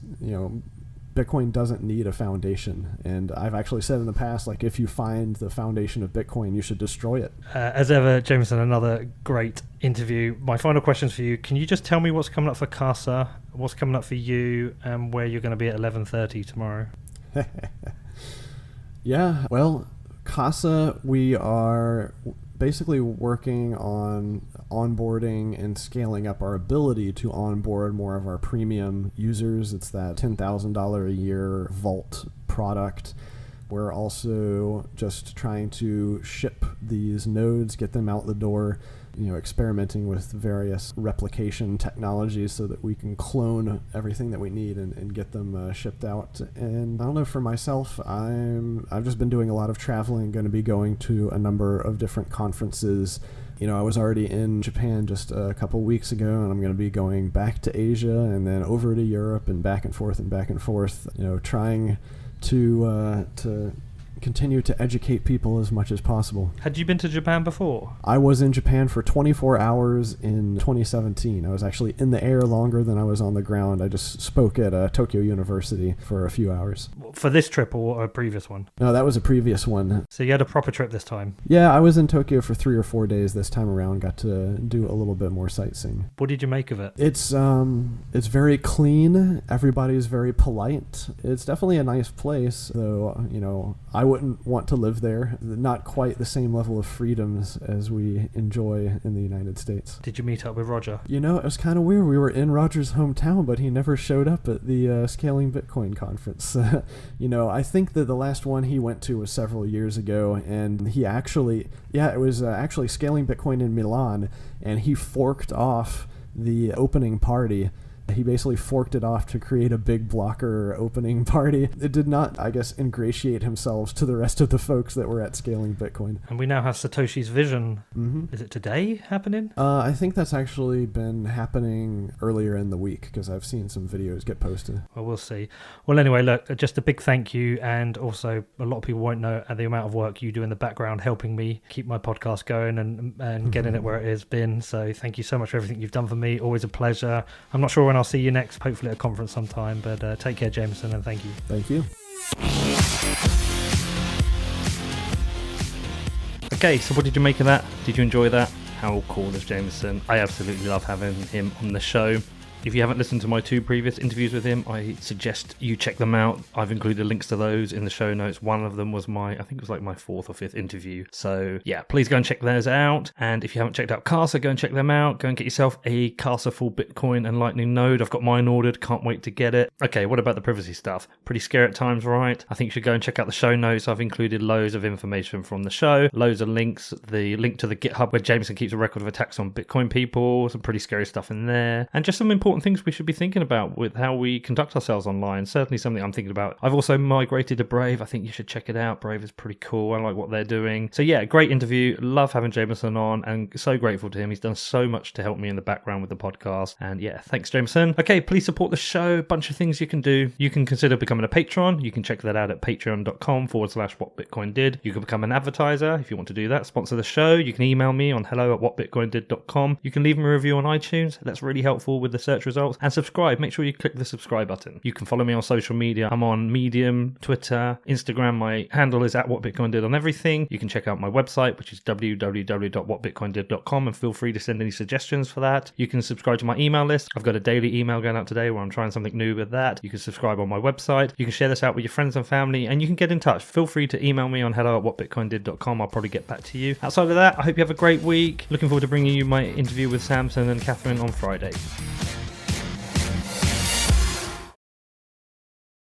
Bitcoin doesn't need a foundation. And I've actually said in the past, if you find the foundation of Bitcoin, you should destroy it. As ever, Jameson, another great interview. My final questions for you. Can you just tell me what's coming up for Casa, what's coming up for you, and where you're going to be at 11:30 tomorrow? Yeah, well, Casa, we are basically working on onboarding and scaling up our ability to onboard more of our premium users. It's that $10,000 a year vault product. We're also just trying to ship these nodes, get them out the door, experimenting with various replication technologies so that we can clone everything that we need and get them shipped out. And I don't know, for myself, I've just been doing a lot of traveling, going to be going to a number of different conferences. I was already in Japan just a couple weeks ago, and I'm going to be going back to Asia and then over to Europe and back and forth, trying to continue to educate people as much as possible. Had you been to Japan before? I was in Japan for 24 hours in 2017. I was actually in the air longer than I was on the ground. I just spoke at Tokyo University for a few hours. For this trip or a previous one? No, that was a previous one. So you had a proper trip this time? Yeah, I was in Tokyo for 3 or 4 days this time around. Got to do a little bit more sightseeing. What did you make of it? It's very clean. Everybody's very polite. It's definitely a nice place, though. I wouldn't want to live there. Not quite the same level of freedoms as we enjoy in the United States. Did you meet up with Roger? You know, it was kind of weird. We were in Roger's hometown, but he never showed up at the Scaling Bitcoin conference. You know, I think that the last one he went to was several years ago, and he actually, it was actually Scaling Bitcoin in Milan, and he forked off the opening party. He basically forked it off to create a big blocker opening party. It did not, I guess, ingratiate himself to the rest of the folks that were at Scaling Bitcoin. And we now have Satoshi's Vision. Mm-hmm. Is it today happening? I think that's actually been happening earlier in the week because I've seen some videos get posted. Well, we'll see. Well, anyway, look, just a big thank you. And also, a lot of people won't know the amount of work you do in the background helping me keep my podcast going and getting it where it has been. So thank you so much for everything you've done for me. Always a pleasure. I'm not sure when I'll see you next, hopefully at a conference sometime, but take care, Jameson, and thank you. Thank you. Okay, so what did you make of that? Did you enjoy that? How cool is Jameson? I absolutely love having him on the show. If you haven't listened to my 2 previous interviews with him, I suggest you check them out. I've included links to those in the show notes. One of them was I think it was like my 4th or 5th interview. So yeah, please go and check those out. And if you haven't checked out Casa, go and check them out. Go and get yourself a Casa full Bitcoin and Lightning node. I've got mine ordered. Can't wait to get it. Okay, what about the privacy stuff? Pretty scary at times, right? I think you should go and check out the show notes. I've included loads of information from the show, loads of links, the link to the GitHub where Jameson keeps a record of attacks on Bitcoin people, some pretty scary stuff in there, and just some important things we should be thinking about with how we conduct ourselves online. Certainly something I'm thinking about. I've also migrated to Brave. I think you should check it out. Brave is pretty cool. I like what they're doing. So yeah, great interview. Love having Jameson on and so grateful to him. He's done so much to help me in the background with the podcast. And yeah, thanks Jameson. Okay, please support the show. Bunch of things you can do. You can consider becoming a patron. You can check that out at patreon.com/whatbitcoindid. You can become an advertiser if you want to do that. Sponsor the show. You can email me on hello@whatbitcoindid.com. You can leave me a review on iTunes. That's really helpful with the search results. And subscribe. Make sure you click the subscribe button. You can follow me on social media. I'm on Medium, Twitter, Instagram. My handle is @whatbitcoindid on everything. You can check out my website, which is www.whatbitcoindid.com, and feel free to send any suggestions for that. You can subscribe to my email list. I've got a daily email going out today where I'm trying something new with that. You can subscribe on my website. You can share this out with your friends and family, and you can get in touch. Feel free to email me on hello@whatbitcoindid.com. I'll probably get back to you. Outside of that, I hope you have a great week. Looking forward to bringing you my interview with Samson and Catherine on Friday.